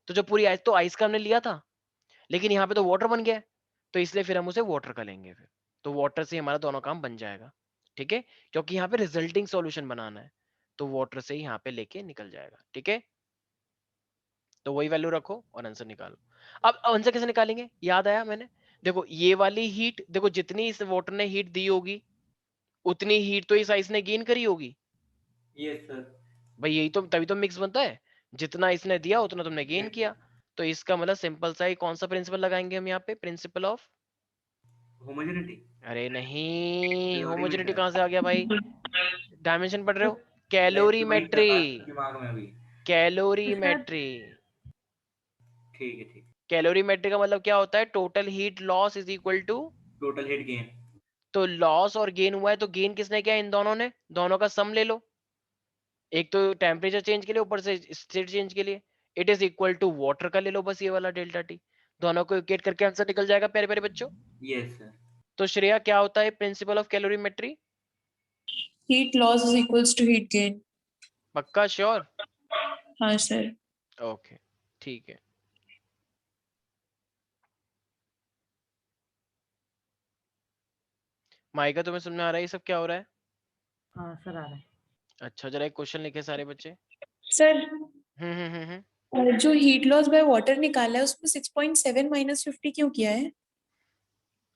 तो जो पूरी आइस तो आइस का हमने लिया था, लेकिन यहाँ पे तो वाटर बन गया है, तो इसलिए फिर हम उसे वाटर का लेंगे फिर। तो वाटर से हमारा दोनों काम बन जाएगा, ठीक है, क्योंकि यहाँ पे रिजल्टिंग सॉल्यूशन बनाना है, तो वाटर से ही यहाँ पे लेके निकल जाएगा, ठीक है। तो वही वैल्यू रखो और आंसर निकालो। अब आंसर कैसे निकालेंगे, याद आया मैंने, देखो ये वाली हीट, देखो जितनी इस वाटर ने हीट दी होगी उतनी हीट तो इस आइस ने गेन करी होगी yes sir. भाई, यही तो, तभी तो मिक्स बनता है, जितना इसने दिया उतना तुमने गेन किया। तो तो इसका मतलब सिंपल सा ही कौन सा प्रिंसिपल लगाएंगे हम यहाँ पे, प्रिंसिपल ऑफ, होमोजेनिटी, अरे नहीं, होमोजेनिटी कैलोरीमीटर, कहाँ से आ गया भाई, डायमेंशन पढ़ रहे हो, वैसे ही वही चल कैलोरीमेट्री, रहा है दिमाग में अभी। कैलोरीमेट्री। ठीक है, ठीक। कैलोरीमेट्री का मतलब क्या होता है, total heat loss is equal to, total heat gain. तो लॉस और गेन हुआ है, तो गेन किसने किया, इन दोनों ने, दोनों का सम ले लो, एक तो टेम्परेचर चेंज के लिए, ऊपर से स्टेट चेंज के लिए, it is equal to water का ले लो बस, ये वाला डेल्टा टी, दोनों को इक्वेट करके आंसर निकल जाएगा प्यारे प्यारे बच्चों। Yes sir. तो श्रेया क्या होता है principal of calorimetry, Heat loss is equals to heat gain. पक्का श्योर, हाँ सर। ओके ठीक है। माइका तुम्हें समझ में आ रहा है ये सब क्या हो रहा है, हाँ सर आ रहा है। अच्छा जरा एक क्वेश्चन लिखे सारे बच्चे। सर हम्म। जो हीट लॉस बाय वाटर निकाला है उसमें 6.7 माइनस 50 क्यों किया है?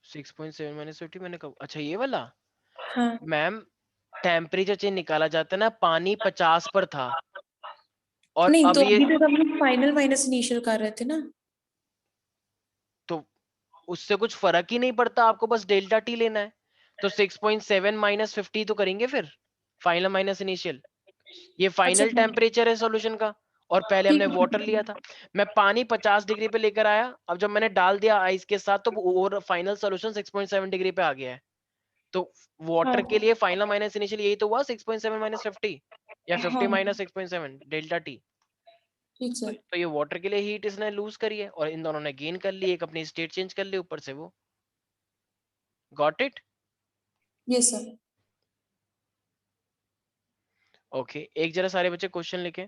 6.7 माइनस 50 मैंने कब, अच्छा ये वाला, हाँ मैम टेम्परेचर चेंज निकाला जाता है ना, पानी 50 पर था और नहीं, अब तो ये, अभी तक हम लोग फाइनल माइनस इनिशियल कर रहे थे ना। तो उससे कुछ फर्क ही नहीं पड़ता, आपको बस डेल्टा टी लेना है, तो 6.7 माइनस 50 तो करेंगे फिर, फाइनल माइनस इनिशियल, ये अच्छा फाइनल टेम्परेचर है सॉल्यूशन का, और पहले ठीक हमने है, वाटर लिया था, मैं पानी 50 डिग्री पे लेकर आया, अब जब मैंने डाल दिया आइस के साथ, तो और फाइनल सॉल्यूशन 6.7 डिग्री पे आ गया है, तो वाटर के हाँ लिए फाइनल माइनस इनिशियल यही तो हुआ, 6.7 माइनस 50 या 50 हाँ माइनस 6.7 डेल्टा टी, ठीक तो, सर। तो ये वाटर के लिए हीट इसने लूज करी है, और इन दोनों ने गेन कर ली, एक अपनी स्टेट चेंज कर ली ऊपर से वो, got it, yes sir. Okay. एक जरा सारे बच्चे क्वेश्चन लिखें,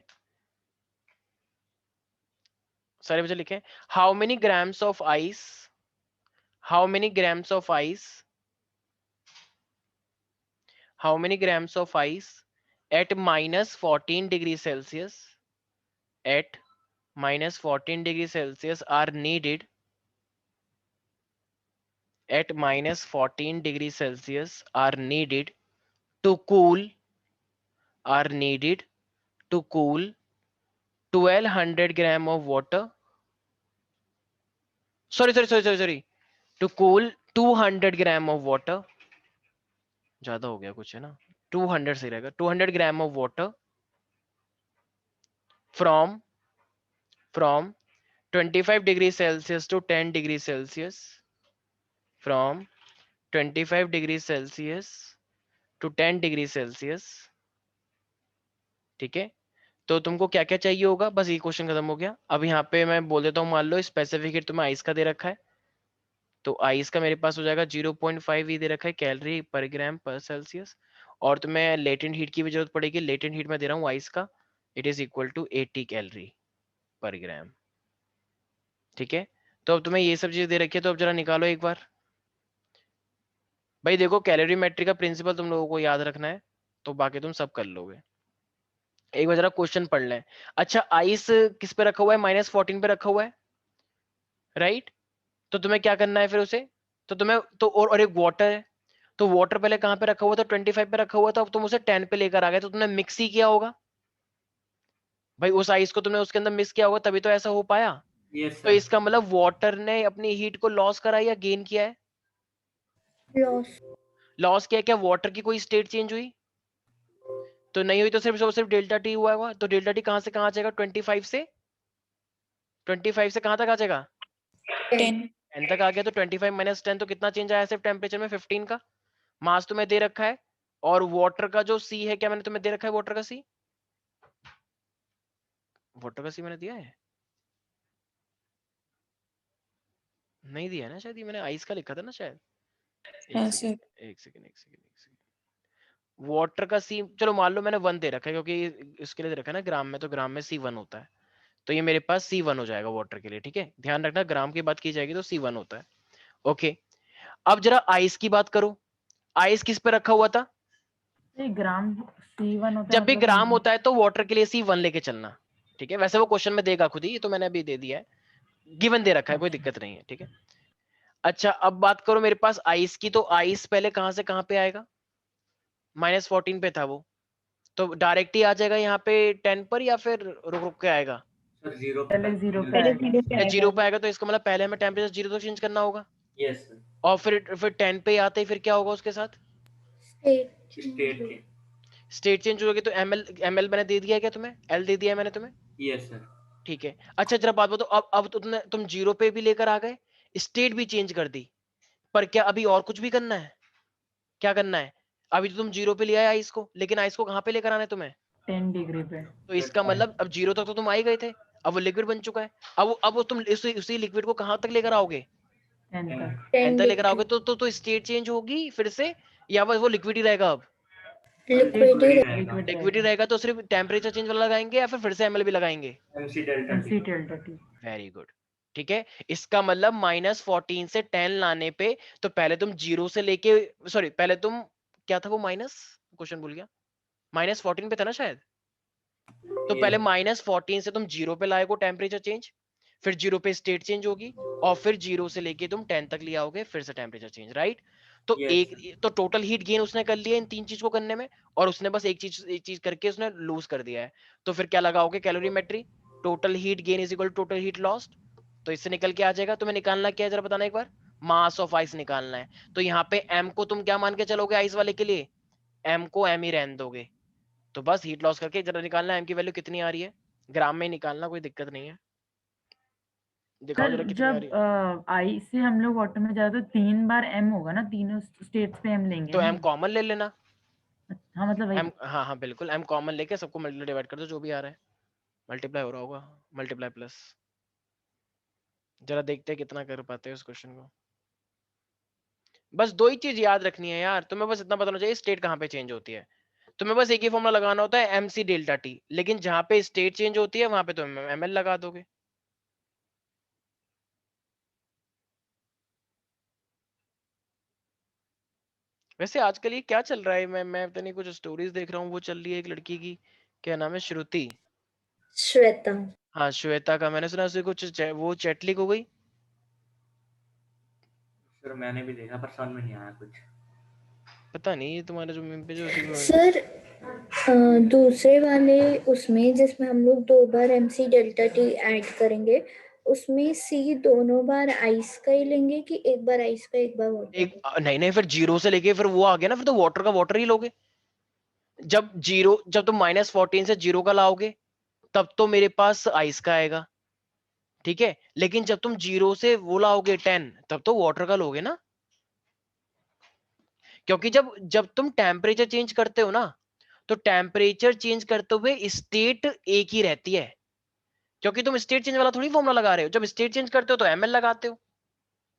सारे बच्चे लिखें, how many grams of ice, how many grams of ice, how many grams of ice at minus 14 degrees Celsius, at minus 14 degrees Celsius are needed, at minus 14 degrees Celsius are needed to cool, are needed to cool 1200 gram of water, sorry, to cool 200 gram of water, ज्यादा हो गया कुछ है ना, 200 से रहेगा, 200 gram of water from 25 degrees Celsius to 10 degrees Celsius, from 25 degrees Celsius to 10 degrees Celsius, ठीक है। तो तुमको क्या क्या चाहिए होगा, बस ये क्वेश्चन खत्म हो गया। अब यहाँ पे मैं बोल देता हूँ, मान लो स्पेसिफिक हीट तुम्हें आइस का दे रखा है, तो आइस का मेरे पास हो जाएगा 0.5 ही दे रखा है कैलोरी पर ग्राम पर सेल्सियस, और तुम्हें लेटेंट हीट की भी जरूरत पड़ेगी, लेटेंट हीट में दे रहा हूँ आइस का, it is equal to 80 calorie per gram, ठीक है। तो अब तुम्हें ये सब चीज दे रखी है, तो अब जरा निकालो एक बार भाई, देखो कैलोरीमेट्री का प्रिंसिपल तुम लोगों को याद रखना है, तो बाकी तुम सब कर लोगे। एक बार जरा क्वेश्चन पढ़ लें। अच्छा आइस किस पे रखा हुआ है, -14 पे रखा हुआ है, राइट, तो तुम्हें क्या करना है फिर उसे, तो तुम्हें तो और एक वाटर है, तो वाटर पहले कहाँ पे रखा हुआ था, 25 पे रखा हुआ था, अब तुम उसे 10 पे लेकर आ गए, तो तुमने मिक्स ही किया होगा भाई, उस आइस को तुमने उसके अंदर मिक्स किया होगा, तभी तो ऐसा हो पाया। यस तो सर। इसका मतलब वाटर ने अपनी हीट को लॉस करा या गेन किया है, लॉस। लॉस किया, क्या वाटर की कोई स्टेट चेंज हुई, तो नहीं हुई, तो सिर्फ डेल्टा टी हुआ होगा, तो डेल्टा टी कहां से कहां आ जाएगा, 25 से, 25 से कहां तक आ जाएगा, 10 10 तक आ गया, तो 25 माइनस 10, तो कितना चेंज आया सिर्फ टेम्परेचर में, 15 का। मास तुम्हें दे रखा है, और वाटर का जो सी है, क्या मैंने तुम्हें दे रखा है वाटर का सी, वाटर का सी मैंने दिया है, नहीं दिया है ना शायद, ये मैंने आइस का लिखा था ना शायद, हाँ सर। एक सेकंड, वाटर का सी, चलो मान लो मैंने 1 दे रखा है, क्योंकि इसके लिए दे रखा है ना ग्राम में, तो ग्राम में C1 होता है, तो ये मेरे पास C1 हो जाएगा वाटर के लिए, ठीक है, ध्यान रखना ग्राम की बात की जाएगी तो C1 होता है, ओके। अब जरा आइस की बात करो, आइस किस पे रखा हुआ था, ये ग्राम C1 होता है जब भी मतलब ग्राम होता है तो वाटर के लिए C1 लेके चलना, ठीक है, वैसे वो क्वेश्चन में देगा खुद ही, ये तो मैंने अभी दे दिया है, गिवन दे रखा है, कोई दिक्कत नहीं है, ठीक है। अच्छा अब बात करो मेरे पास आइस की, तो आइस पहले कहां से कहां पे आएगा, -14 पे था वो, तो डायरेक्ट ही आ जाएगा यहाँ पे 10 पर, या फिर रुक रुक के आएगा, सर 0 पहले 0 पे पहले आएगा। 0 पे आएगा। 0 पे आएगा तो इसका मतलब पहले हमें टेम्परेचर 0 तक चेंज करना होगा, यस सर। और फिर 10 पे आते ही फिर क्या होगा उसके साथ? स्टेट स्टेट के। स्टेट चेंज होगी। तो ml मैंने दे दिया है क्या तुम्हें? l दे दिया है मैंने तुम्हें, यस सर। ठीक है। अच्छा जरा बात बताओ, अब तुम 0 पे भी लेकर आ गए, स्टेट भी चेंज कर दी, पर क्या अभी और कुछ भी करना है? क्या करना है? अभी तो तुम 0 पे ले आए आइस को, लेकिन आइस को कहाँ पे लेकर आना है तुम्हें? 10 डिग्री पे। तो इसका मतलब अब 0 तक तो तुम आ ही गए थे, अब वो लिक्विड बन चुका है। अब वो तुम उसी लिक्विड को कहाँ तक लेकर आओगे? 10 तक। 10 तक लेकर आओगे तो स्टेट चेंज होगी फिर से, या बस वो लिक्विड ही रहेगा? अब लिक्विड ही लिक्विड लिक्विड ही रहेगा, तो सिर्फ टेम्परेचर चेंज वाला लगाएंगे या फिर से एमएल भी लगाएंगे? MC delta MC delta T. Very good, ठीक है। इसका मतलब -14 से 10 लाने पे, तो पहले तुम 0 से लेके, सॉरी पहले तुम, क्या था वो माइनस, क्वेश्चन भूल गया, -14 पे था ना शायद। तो पहले -14 से तुम 0 पे लाएगो टेम्परेचर चेंज, फिर 0 पे स्टेट चेंज होगी, और फिर 0 से लेके तुम 10 तक ले आओगे, फिर से टेम्परेचर चेंज, राइट? तो Yes, तो टोटल हीट गेन उसने कर लिया इन 3 चीज को करने में, और उसने बस एक चीज करके उसने लूज कर दिया है। तो फिर क्या लगाओगे? Calorimetry, total heat gain is equal to total heat lost. तो इससे निकल के आ जाएगा। तुम्हें निकालना क्या है जरा बताना एक बार? मास ऑफ आइस निकालना है। तो यहाँ पे m को तुम क्या मान के चलोगे आइस वाले के लिए? m को m ही रहने दोगे। तो बस हीट लॉस करके जरा निकालना है m की वैल्यू कितनी आ रही है, ग्राम में ही निकालना, कोई दिक्कत नहीं है। दिखाओ सर जरा कितनी आ जब रही है। आई से हम लोग वाटर में जाते तो 3 बार M होगा ना, तीनों स्टेट्स पे M लेंगे तो ना? m कॉमन ले लेना। हाँ मतलब वही। m, हाँ हाँ बिल्कुल, m कॉमन लेके सबको मल्टीप्लाई डिवाइड कर दो, जो भी आ रहा है मल्टीप्लाई हो रहा होगा, मल्टीप्लाई प्लस। जरा देखते हैं कितना कर पाते हैं उस क्वेश्चन को। बस दो ही चीज याद रखनी है यार, तुम्हें बस इतना बताना चाहिए स्टेट कहाँ पे चेंज होती है। तुम्हें बस एक ही फॉर्मूला लगाना होता है mc डेल्टा टी, लेकिन जहां पे स्टेट चेंज होती है वहां पे तुम ml लगा दोगे। वैसे आजकल ये क्या चल रहा है, मैं पता नहीं, कुछ स्टोरीज देख रहा हूँ, वो चल रही है एक लड़की की, क्या नाम है, श्रुति। श्वेता। हाँ श्वेता का, मैंने सुना उसे कुछ वो चैट लीक हो गई। सर मैंने भी देखा पर समझ में नहीं आया कुछ। पता नहीं ये तुम्हारे जो मेम पे जो उसी को। सर दूसरे वाले उसमें जिसमें हम लोग 2 बार MC डेल्टा टी ऐड करेंगे, उसमें C दोनों बार आइस का ही लेंगे कि एक बार आइस का एक बार वाटर एक का? नहीं नहीं, फिर 0 से लेके फिर वो आ गया ना, फिर तो वाटर का वाटर ही लोगे। जब तुम -14 से 0 का लाओगे, तब तो मेरे पास आइस का आएगा, ठीक है। लेकिन जब तुम 0 से वो लाओगे 10, तब तो वाटर का लोगे ना, क्योंकि जब तुम टेम्परेचर चेंज करते हो ना, तो टेम्परेचर चेंज करते हुए स्टेट एक ही रहती है, क्योंकि तुम स्टेट चेंज वाला थोड़ी फॉर्मूला लगा रहे हो। जब स्टेट चेंज करते हो तो ml लगाते हो,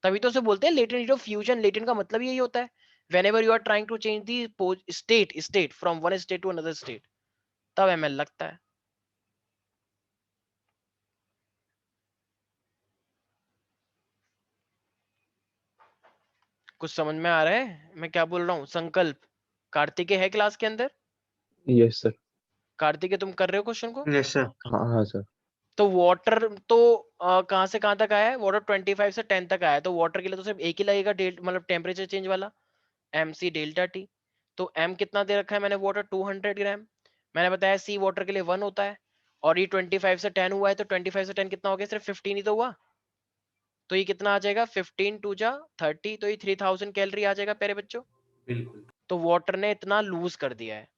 तभी तो उसे बोलते हैं latent heat of fusion. Latent का मतलब यही होता है, whenever you are trying to change the state from one state to another state, तब ml लगता है। कुछ समझ में आ रहा है मैं क्या बोल रहा हूँ? संकल्प, कार्तिकेय है क्लास के अंदर? Yes sir. कार्तिकेय तुम कर रहे हो क्वेश्चन को? Yes sir. हाँ हाँ सर। तो वाटर तो कहाँ से कहाँ तक आया है? वाटर 25 से 10 तक आया है, तो वाटर के लिए तो सिर्फ एक ही लगेगा, मतलब टेम्परेचर चेंज वाला, mc डेल्टा टी। तो m कितना दे रखा है मैंने? वाटर 200 ग्राम। मैंने बताया c वाटर के लिए 1 होता है, और ये 25 से 10 हुआ है, तो 25 से 10 कितना हो गया? सिर्फ 15 ही तो हुआ। तो ये कितना आ जाएगा? 15 2 जा 30, तो ये 3000 कैलोरी आ जाएगा प्यारे बच्चों। बिल्कुल। तो वाटर ने इतना लूज कर दिया है।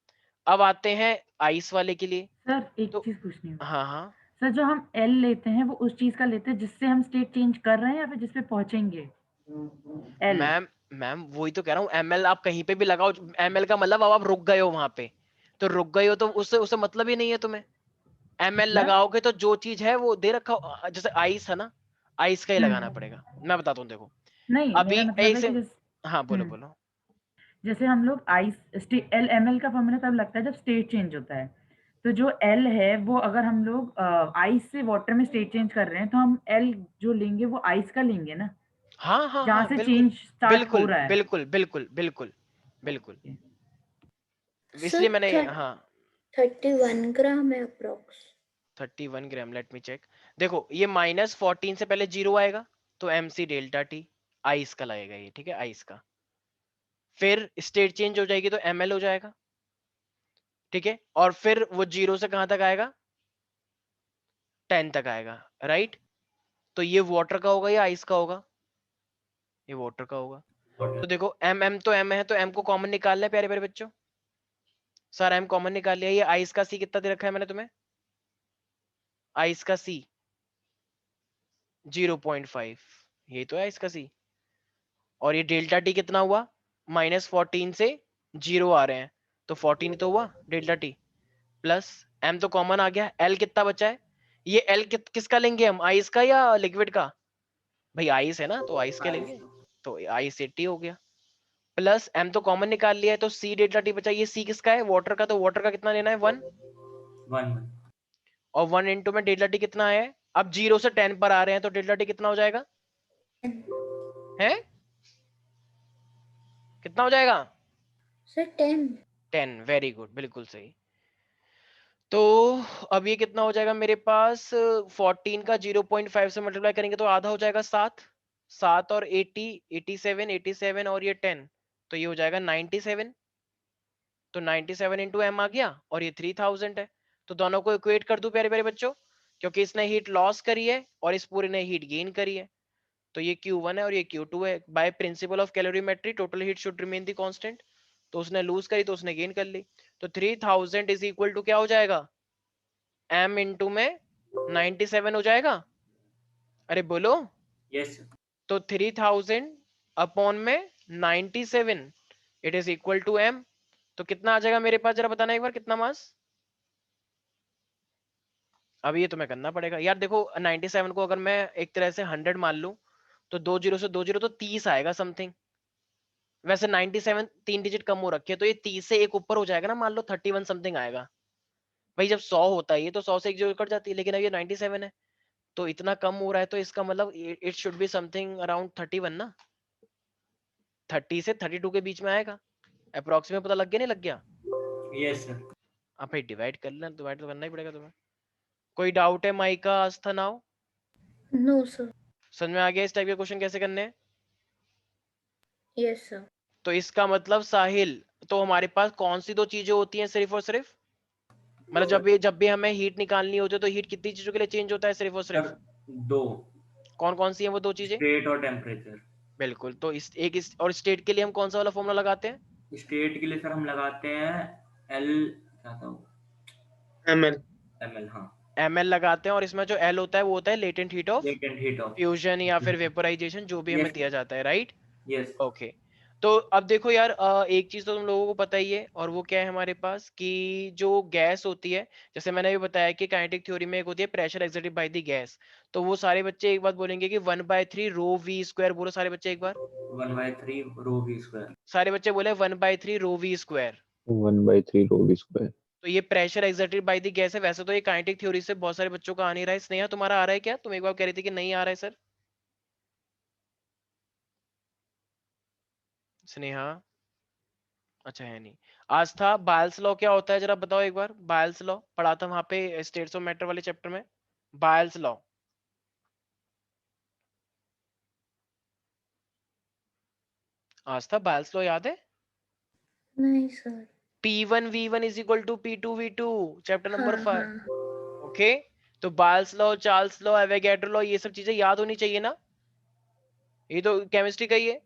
अब आते हैं आइस वाले के लिए। सर एक तो चीज पूछनी है। हाँ हाँ, सर जो हम L लेते हैं वो उस चीज का लेते हैं जिससे हम स्टेट चेंज कर रहे हैं या फिर जिसपे पहुंचेंगे? L। मैम मैम वही तो कह रहा हूँ, ml आप कहीं पे भी लगाओ, ml का मतलब अब आप रुक गए हो वहां पे, तो रुक गए हो तो उससे उससे मतलब ही नहीं है तुम्हें। ml मतलब लगाओगे तो जो चीज है वो दे रखा जैसे आइस है ना, आइस का ही लगाना हम्म, पड़ेगा। मैं बताता हूँ देखो, नहीं अभी मेरा मतलब एक है से, कि हाँ बोलो हम्म, बोलो। जैसे हम लोग L ml का फॉर्मूला तब लगता है जब स्टेट चेंज होता है। तो जो L है वो अगर हम लोग आइस से वाटर में स्टेट चेंज कर रहे हैं तो हम L जो लेंगे वो आइस का लेंगे ना, हाँ हाँ जहां हाँ से बिल्कुल चेंज स्टार्ट हो बिल्कुल रहा है। बिल्कुल बिल्कुल बिल्कुल बिल्कुल, इसलिए सर मैंने, हाँ 31 ग्राम है अप्रोक्स। 31 ग्राम, लेट मी चेक। देखो ये -14 से पहले 0 आएगा, तो mc डेल्टा टी आइस का लगेगा ये, ठीक है, आइस का। फिर स्टेट चेंज हो जाएगी तो ml हो जाएगा, ठीक है। और फिर वो 0 से कहां तक आएगा? 10 तक आएगा, राइट? तो ये वाटर का होगा या आइस का होगा? ये वाटर का होगा। तो देखो m तो m है, तो m को कॉमन निकालना है प्यारे प्यारे बच्चों। सर m कॉमन निकाल लिया। ये आइस का c कितना दे रखा है मैंने तुम्हें? आइस का c 0.5, ये तो है आइस का c। और ये डेल्टा टी कितना हुआ? -14 से 0 आ रहे हैं, तो 14 तो हुआ डेल्टा टी, प्लस m तो कॉमन आ गया। l कितना बचा है? ये l किसका लेंगे हम, आइस का या लिक्विड का? भाई आइस है ना, तो आइस के लेंगे, तो आइस 80 हो गया, प्लस m तो कॉमन निकाल लिया है, तो c डेल्टा टी बचा। ये c किसका है? वाटर का, तो वाटर का कितना लेना है? 1, 1 और 1 इंटू में डेल्टा टी कितना है? अब 0 से 10 पर आ रहे हैं, तो डेल्टा टी कितना हो जाएगा? है कितना हो जाएगा? सर 10। 10, वेरी गुड, बिल्कुल सही। तो अब ये कितना हो जाएगा मेरे पास? 14 का 0.5 से मल्टीप्लाई करेंगे तो आधा हो जाएगा 7, 7 और 80, 87, 87 और ये 10, तो ये हो जाएगा 97। तो 97 इंटू एम आ गया, और ये 3000 है। तो दोनों को इक्वेट कर दूं प्यारे प्यारे बच्चों, क्योंकि इसने हीट लॉस करी है और इस पूरे ने हीट गेन करी है। तो ये Q1 है और ये Q2 है। By principle of calorimetry total heat should remain the constant. तो उसने लूज करी तो उसने गेन कर ली। तो 3000 इज इक्वल टू क्या हो जाएगा? m इंटू में 97 हो जाएगा। अरे बोलो। यस तो 3000 अपॉन में 97 it is equal to m। तो कितना आ जाएगा मेरे पास, जरा बताना एक बार, कितना मास? अब ये तुम्हें करना पड़ेगा यार। देखो 97 को अगर मैं एक तरह से 100 मान लूं, तो 20 से 20 तो 30 आएगा समथिंग। वैसे 97 3 डिजिट कम हो रखे हैं, तो ये 30 से एक ऊपर हो जाएगा ना, मान लो 31 समथिंग आएगा। भाई जब 100 होता है ये, तो 100 से एक जीरो कट जाती है, लेकिन अब ये 97 है, तो इतना कम हो रहा है, तो इसका मतलब it should be something around 31 ना। 30 से 32 के बीच में आएगा अप्रोक्सीमेट। पता लग गया नहीं लग गया? Yes sir. अब भाई डिवाइड कर लेना, डिवाइड तो करना ही पड़ेगा तुम्हें। कोई डाउट है Maika, Aastha, now? No sir. समझ में आ गया इस टाइप के क्वेश्चन कैसे करने हैं? Yes sir. तो इसका मतलब साहिल, तो हमारे पास कौन सी दो चीजें होती हैं सिर्फ और सिर्फ? मतलब जब भी हमें हीट निकालनी होती है, तो हीट कितनी चीजों के लिए चेंज होता है सिर्फ और सिर्फ? सर 2, कौन कौन सी है वो दो चीजें? स्टेट और टेम्परेचर। बिल्कुल। तो और स्टेट के लिए हम कौन सा वाला फॉर्मूला लगाते हैं? स्टेट के लिए सर हम लगाते हैं एल, क्या था वो, ml एमएल। हाँ ml लगाते हैं, और इसमें जो L होता है वो होता है latent heat of latent heat of fusion या फिर वेपोराइजेशन, जो भी हमें यस दिया जाता है, राइट? यस। ओके। तो अब देखो यार, एक चीज तो तुम लोगों को पता ही है, और वो क्या है हमारे पास, कि जो गैस होती है, जैसे मैंने भी बताया कि काइनेटिक थ्योरी में एक होती है pressure exerted by the gas. तो वो सारे बच्चे एक बात बोलेंगे कि 1/3 रो वी स्क्वायर। बोलो सारे बच्चे एक बार, 1/3 रो वी स्क्वायर। सारे बच्चे बोले 1/3 rho v square. 1/3 rho v square. तो ये pressure exerted by the gas है। वैसे तो ये काइनेटिक थ्योरी से बहुत सारे बच्चों का आ नहीं रहा है। स्नेहा तुम्हारा आ रहा है क्या? तुम एक बार कह रही थी कि नहीं आ रहा है सर। स्नेहा, अच्छा है नहीं। आस्था, बायल्स लॉ क्या होता है जरा बताओ एक बार। बायल्स लॉ पढ़ा था वहां पे स्टेट्स ऑफ मैटर वाले चैप्टर में। Boyle's law, Aastha Boyle's law याद है? नहीं सर। P1 V1 is equal to P2 V2, chapter number हाँ 5। हाँ। ओके। तो Boyle's law, Charles law, Avogadro law, ये सब चीजें याद होनी चाहिए ना, ये तो केमिस्ट्री का ही है।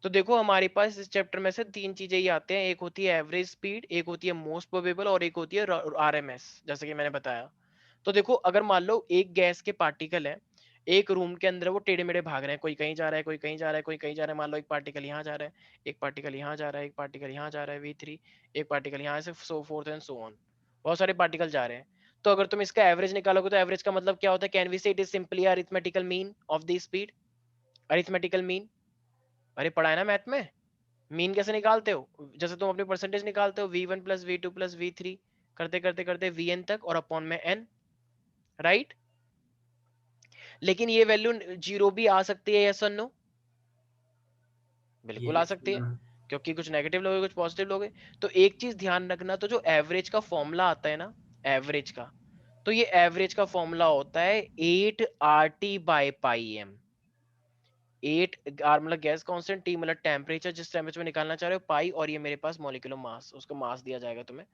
तो देखो हमारे पास इस चैप्टर में से तीन चीजें ही आते हैं, एक होती है एवरेज स्पीड, एक होती है मोस्ट प्रोबेबल, और एक होती है आरएमएस, जैसे कि मैंने बताया। तो देखो अगर मान लो एक गैस के पार्टिकल है, एक रूम के अंदर, वो टेढ़े मेढ़े भाग रहे हैं, कोई कहीं जा रहा है, कोई कहीं जा रहा है, कोई कहीं जा रहा है। मान लो एक पार्टिकल यहाँ जा रहा है, एक पार्टिकल यहाँ जा रहा है, एक पार्टिकल यहाँ जा रहा है V3, एक पार्टिकल यहाँ से, सो फोर्थ एंड सो ऑन, बहुत सारे पार्टिकल जा रहे हैं। तो अगर तुम इसका एवरेज निकालोगे, तो एवरेज का मतलब क्या होता है? कैन वी से it is simply arithmetical mean of the speed. Arithmetical mean, अरे पढ़ा है ना मैथ में। मीन कैसे निकालते हो? जैसे तुम अपनी परसेंटेज निकालते हो, V1 plus V2 plus V3 करते करते करते Vn तक, और अपॉन में n, राइट? लेकिन ये वैल्यू जीरो भी आ सकती है, यस और नो? बिल्कुल आ सकती है, क्योंकि कुछ नेगेटिव लोगे कुछ पॉजिटिव लोगे। तो एक चीज ध्यान रखना, तो जो एवरेज का फॉर्मूला आता है ना, एवरेज का, तो ये एवरेज का फॉर्मूला होता है 8RT/πm। 8R मतलब गैस कांस्टेंट, T मतलब टेम्परेचर जिस टेम्परेचर में निकालना चाह रहे हो, पाई, और ये मेरे पास मॉलिक्यूलर मास, उसको मास दिया जाएगा तुम्हें।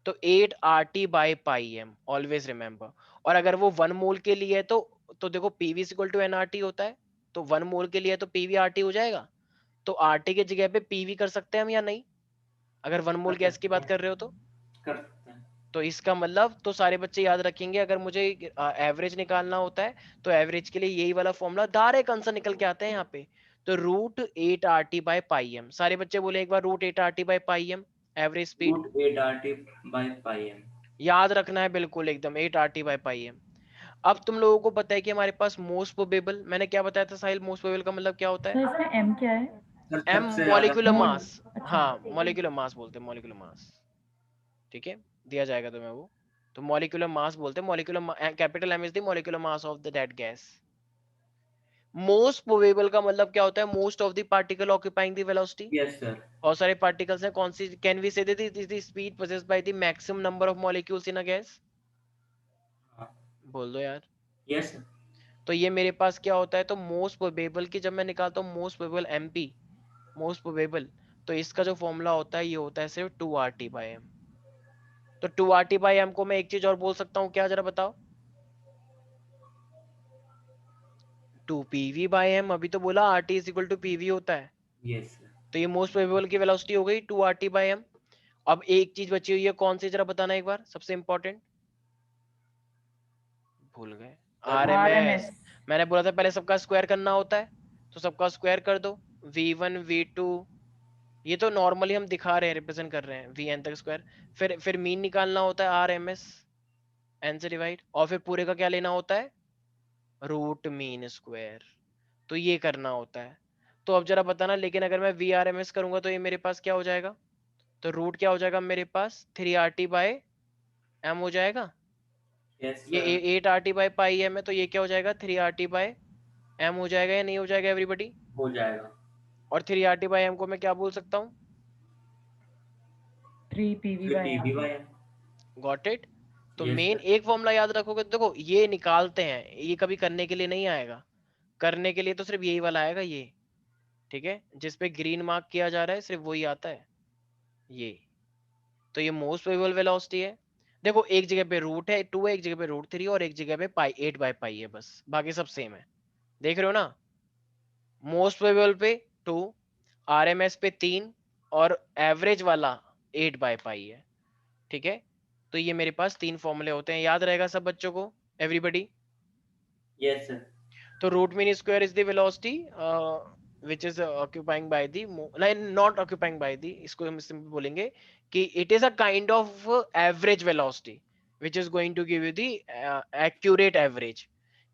तो 8 RT by pi m, always remember. और अगर वो 1 मोल के लिए है तो देखो PV is equal to nRT होता है, तो 1 मोल के लिए है तो PV RT हो जाएगा। तो RT की जगह पे PV कर सकते हैं हम या नहीं, अगर 1 मोल गैस की बात कर रहे हो तो। कर सकते हैं। तो इसका मतलब तो सारे बच्चे याद रखेंगे, अगर मुझे एवरेज निकालना होता है तो एवरेज के लिए यही वाला फॉर्मूला डायरेक्ट आंसर निकल के आते हैं यहाँ पे। तो √8RT/πm, सारे बच्चे बोले एक बार √8RT/πm एवरेज स्पीड। √8RT/πm याद रखना है बिल्कुल एकदम 8RT/πm। अब तुम लोगों को पता है कि हमारे पास मोस्ट प्रोबेबल, मैंने क्या बताया था साहिल, मोस्ट प्रोबेबल का मतलब क्या होता तो है? इसमें M क्या है? सर एम सबसे मॉलिक्यूलर ज्यादा मास। अच्छा। हाँ मॉलिक्यूलर मास बोलते हैं, मॉलिक्यूलर मास। ठीक है, दिया जाएगा तुम्हें वो। तो मॉलिक्यूलर मास बोलते हैं, molecular capital M is the molecular mass of the that gas. Most probable का मतलब क्या होता है? Most of the particle occupying the velocity. Yes sir. बहुत सारे पार्टिकल्स हैं, कौन सी can we say that is the speed possessed by the maximum number of molecules in a gas? बोल दो यार। Yes sir. तो ये मेरे पास क्या होता है, तो मोस्ट प्रोबेबल की जब मैं निकालता हूँ most probable MP, most probable, तो इसका जो फॉर्मूला होता है ये होता है सिर्फ 2RT/m। तो 2RT/m को मैं एक चीज और बोल सकता हूँ, क्या जरा बताओ? 2PV/m, अभी तो बोला RT is equal to PV होता है। Yes sir. तो ये मोस्ट प्रोबेबल की वेलोसिटी हो गई 2RT/m। अब एक चीज बची हुई है, कौन सी जरा बताना एक बार, सबसे इंपॉर्टेंट, भूल गए। RMS। मैंने बोला था पहले सबका स्क्वायर करना होता है, तो सबका स्क्वायर कर दो। V1 V2, ये तो नॉर्मली हम दिखा रहे हैं, रिप्रेजेंट कर रहे हैं Vn तक स्क्वायर। फिर मीन निकालना होता है RMS, n से डिवाइड, और फिर पूरे का क्या लेना होता है? Root mean square. तो ये करना होता है। तो अब जरा बताना, लेकिन अगर मैं VRMS करूंगा तो ये मेरे पास क्या हो जाएगा? तो रूट क्या हो जाएगा मेरे पास? 3RT/m हो जाएगा। यस ये सर। 8RT/πm है, तो ये क्या हो जाएगा? 3RT/m हो जाएगा या नहीं हो जाएगा एवरीबॉडी? हो जाएगा। और 3RT/m को मैं क्या बोल सकता हूँ? 3PV/m। Got it. तो यस मेन सर। एक फॉर्मूला याद रखोगे, तो देखो ये निकालते हैं, ये कभी करने के लिए नहीं आएगा, करने के लिए तो सिर्फ यही वाला आएगा ये। ठीक है, जिसपे ग्रीन मार्क किया जा रहा है सिर्फ वही आता है ये। तो ये मोस्ट प्रोबेबल वेलोसिटी है। देखो एक जगह पे रूट है 2 है, एक जगह पे √3 और एक जगह पे pi 8/pi है, बस बाकी सब सेम है। देख रहे हो ना? मोस्ट प्रोबेबल पे 2, RMS पे 3, और एवरेज वाला 8/pi है। ठीक है, तो ये मेरे पास 3 फॉर्मूले होते हैं, याद रहेगा सब बच्चों को, एवरीबॉडी? Yes sir. तो root mean square is the velocity which is occupying by the like not occupying by the, इसको हम सिंपल बोलेंगे कि it is a kind of average velocity which is going to give you the accurate average,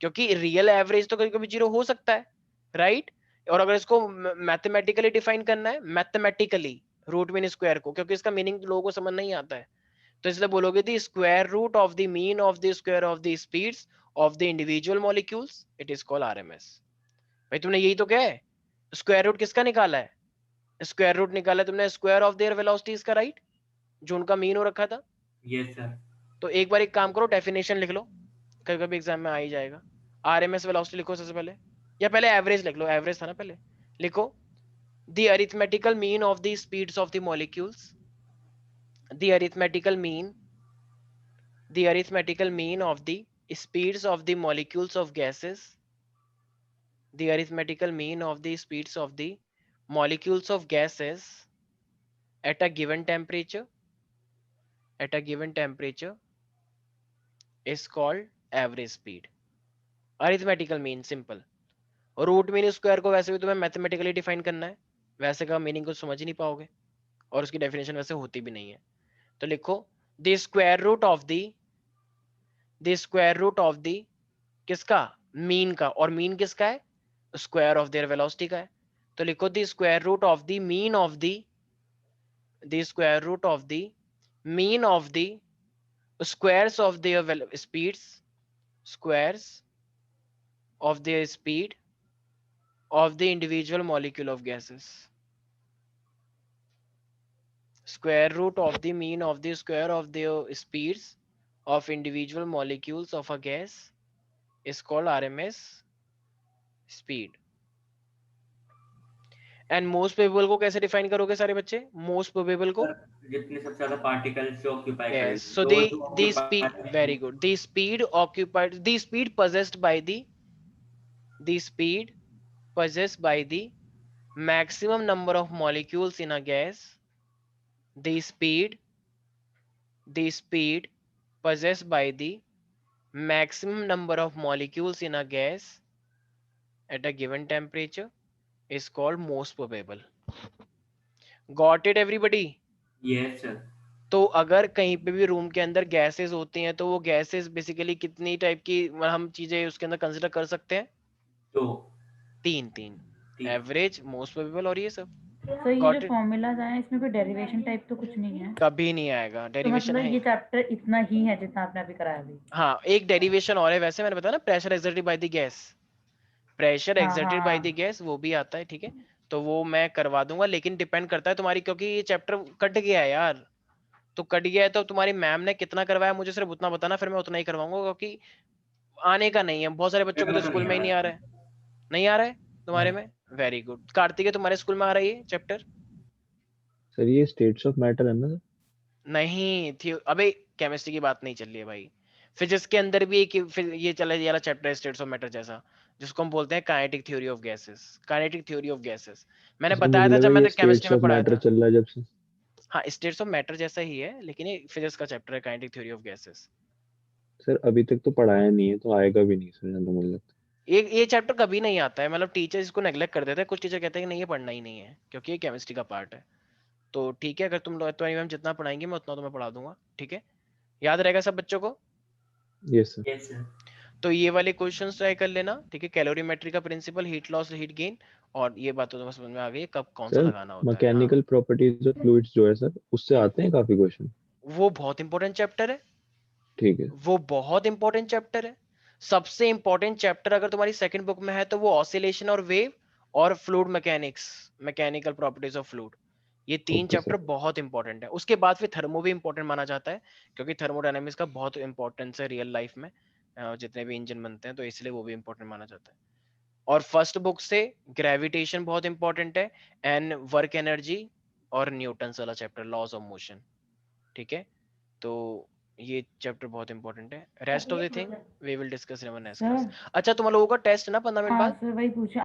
क्योंकि real average तो कभी कभी zero हो सकता है, राइट? और अगर इसको मैथमेटिकली डिफाइन करना है, मैथमेटिकली रूट मीन स्क्वायर को, क्योंकि इसका मीनिंग लोगों को समझ नहीं आता है, तो इसलिए बोलोगे the square root of the mean of the square of the speeds of the individual molecules, it is called RMS। भाई तुमने यही तो क्या है, स्क्वायर रूट किसका निकाला है? स्क्वायर रूट निकाला है तुमने स्क्वायर ऑफ देयर वेलोसिटीज का, राइट? जो उनका मीन हो रखा था। Yes sir. तो एक बार एक काम करो, डेफिनेशन लिख लो, कभी कभी एग्जाम में आ ही जाएगा। RMS वेलोसिटी लिखो सबसे पहले, या पहले एवरेज लिख लो, एवरेज था ना पहले, लिखो the arithmetical mean of the speeds of the molecules, the arithmetical mean, the arithmetical mean of the speeds of the molecules of gases, the arithmetical mean of the speeds of the molecules of gases at a given temperature, at a given temperature is called average speed। arithmetical mean simple। Root mean square को वैसे भी तुम्हें mathematically define करना है, वैसे का meaning को समझ ही नहीं पाओगे, और उसकी डेफिनेशन वैसे होती भी नहीं है। तो लिखो the square root of the square root of the किसका? मीन का, और मीन किसका है? स्क्वायर ऑफ देयर वेलोसिटी का है। तो लिखो the square root of the mean of the square root of the mean of the squares of their speeds, squares of their speed of the individual molecule of gases, square root of the mean of the square of the speeds of individual molecules of a gas is called RMS speed। And most probable को कैसे define करोगे सारे बच्चे? Most probable को जितने सबसे ज्यादा particles जो ऑक्यूपाई करें, yes, so जो the जो the occupy speed, करें, very good, the speed occupied, the speed possessed by the speed possessed by the maximum number of molecules in a gas, the speed possessed by the maximum number of molecules in a gas at a given temperature is called most probable. Got it everybody? Yes sir. तो अगर कहीं पे भी room के अंदर gases होती हैं तो वो गैसेस बेसिकली कितनी टाइप की हम चीजें उसके अंदर कंसिडर कर सकते हैं? तो तीन तीन। एवरेज, मोस्ट प्रोबेबल और ये सब। तो ये Got जो it? फॉर्मूलाज आए इसमें कोई डेरिवेशन टाइप तो कुछ नहीं है? कभी नहीं आएगा तो डेरिवेशन मतलब है। ये चैप्टर इतना ही है जितना आपने अभी कराया अभी? हाँ, एक डेरिवेशन और है, वैसे मैंने बताया ना pressure exerted by the gas, pressure हाँ एक्सर्टेड बाय द हाँ गैस वो भी आता है, ठीक है, तो वो मैं करवा दूंगा, लेकिन डिपेंड करता है तुम्हारी, क्योंकि ये चैप्टर कट गया है यार, तो कट गया है तो तुम्हारी मैम ने कितना करवाया मुझे सिर्फ उतना बताना, फिर मैं उतना ही करवाऊंगा, क्योंकि आने का नहीं है, बहुत सारे बच्चों को तो मेरा तो स्कूल नहीं में आ ही नहीं रहा आ है। रहा है। नहीं आ रहा है तुम्हारे नहीं। में? Very good. कार्तिक तुम्हारे स्कूल में आ रही है चैप्टर? सर ये स्टेट्स ऑफ मैटर है ना सर? नहीं थी अबे, केमिस्ट्री की बात नहीं चल रही है भाई, फिजिक्स के अंदर भी एक फिर ये चला ये वाला चैप्टर स्टेट्स ऑफ मैटर जैसा, जिसको हम बोलते हैं kinetic theory of gases, kinetic theory of gases, मैंने सर बताया मुझे था जब लगा ये मैंने केमिस्ट्री स्टेट्स में ऑफ पढ़ाया मैटर था। चल रहा है जब से। हाँ, स्टेट्स ऑफ मैटर जैसा ही है, लेकिन ये फिजिक्स का चैप्टर है, kinetic theory of gases. Sir अभी तक तो पढ़ाया नहीं है तो आएगा भी नहीं सर, जहाँ तक मुझे लगता ये चैप्टर कभी नहीं आता है, मतलब टीचर इसको नेग्लेक्ट कर देते हैं, कुछ टीचर कहते हैं कि नहीं ये पढ़ना ही नहीं है क्योंकि ये केमिस्ट्री का पार्ट है। तो ठीक है, अगर तुम लोग तो मैम जितना पढ़ाएंगे मैं उतना तुम्हें पढ़ा दूंगा, ठीक है, याद रहेगा सब बच्चों को? है। Yes sir. Yes sir. तो ये वाले क्वेश्चंस ट्राई कर लेना, ठीक है, कैलोरीमेट्री का principle, heat loss, heat gain, और ये बात तो तुम्हें समझ में आ गई है कब कौन सा सर लगाना होता है। हाँ, मैकेनिकल प्रॉपर्टीज ऑफ फ्लूइड्स जो है सर, उससे आते हैं काफी क्वेश्चन। वो बहुत इंपॉर्टेंट चैप्टर है, ठीक है। वो बहुत इंपॉर्टेंट चैप्टर है, सबसे इंपॉर्टेंट चैप्टर अगर तुम्हारी सेकंड बुक में है तो वो ऑसिलेशन और वेव और fluid mechanics, mechanical properties of fluid, ये तीन ओके चैप्टर सर। बहुत इंपॉर्टेंट है। उसके बाद फिर थर्मो भी इंपॉर्टेंट माना जाता है, क्योंकि थर्मोडायनेमिक्स का बहुत इंपॉर्टेंस है रियल लाइफ में, जितने भी इंजन बनते हैं, तो इसलिए वो भी इंपॉर्टेंट माना जाता है। और फर्स्ट बुक से ग्रेविटेशन बहुत इंपॉर्टेंट है, एंड वर्क एनर्जी और न्यूटन वाला चैप्टर, लॉज ऑफ मोशन, ठीक है, तो ये चैप्टर बहुत इंपॉर्टेंट है। Rest of the thing we will discuss in our next class. Sir. अच्छा, तुम लोगों का टेस्ट है ना 15 मिनट हाँ बाद? सर वही पूछा।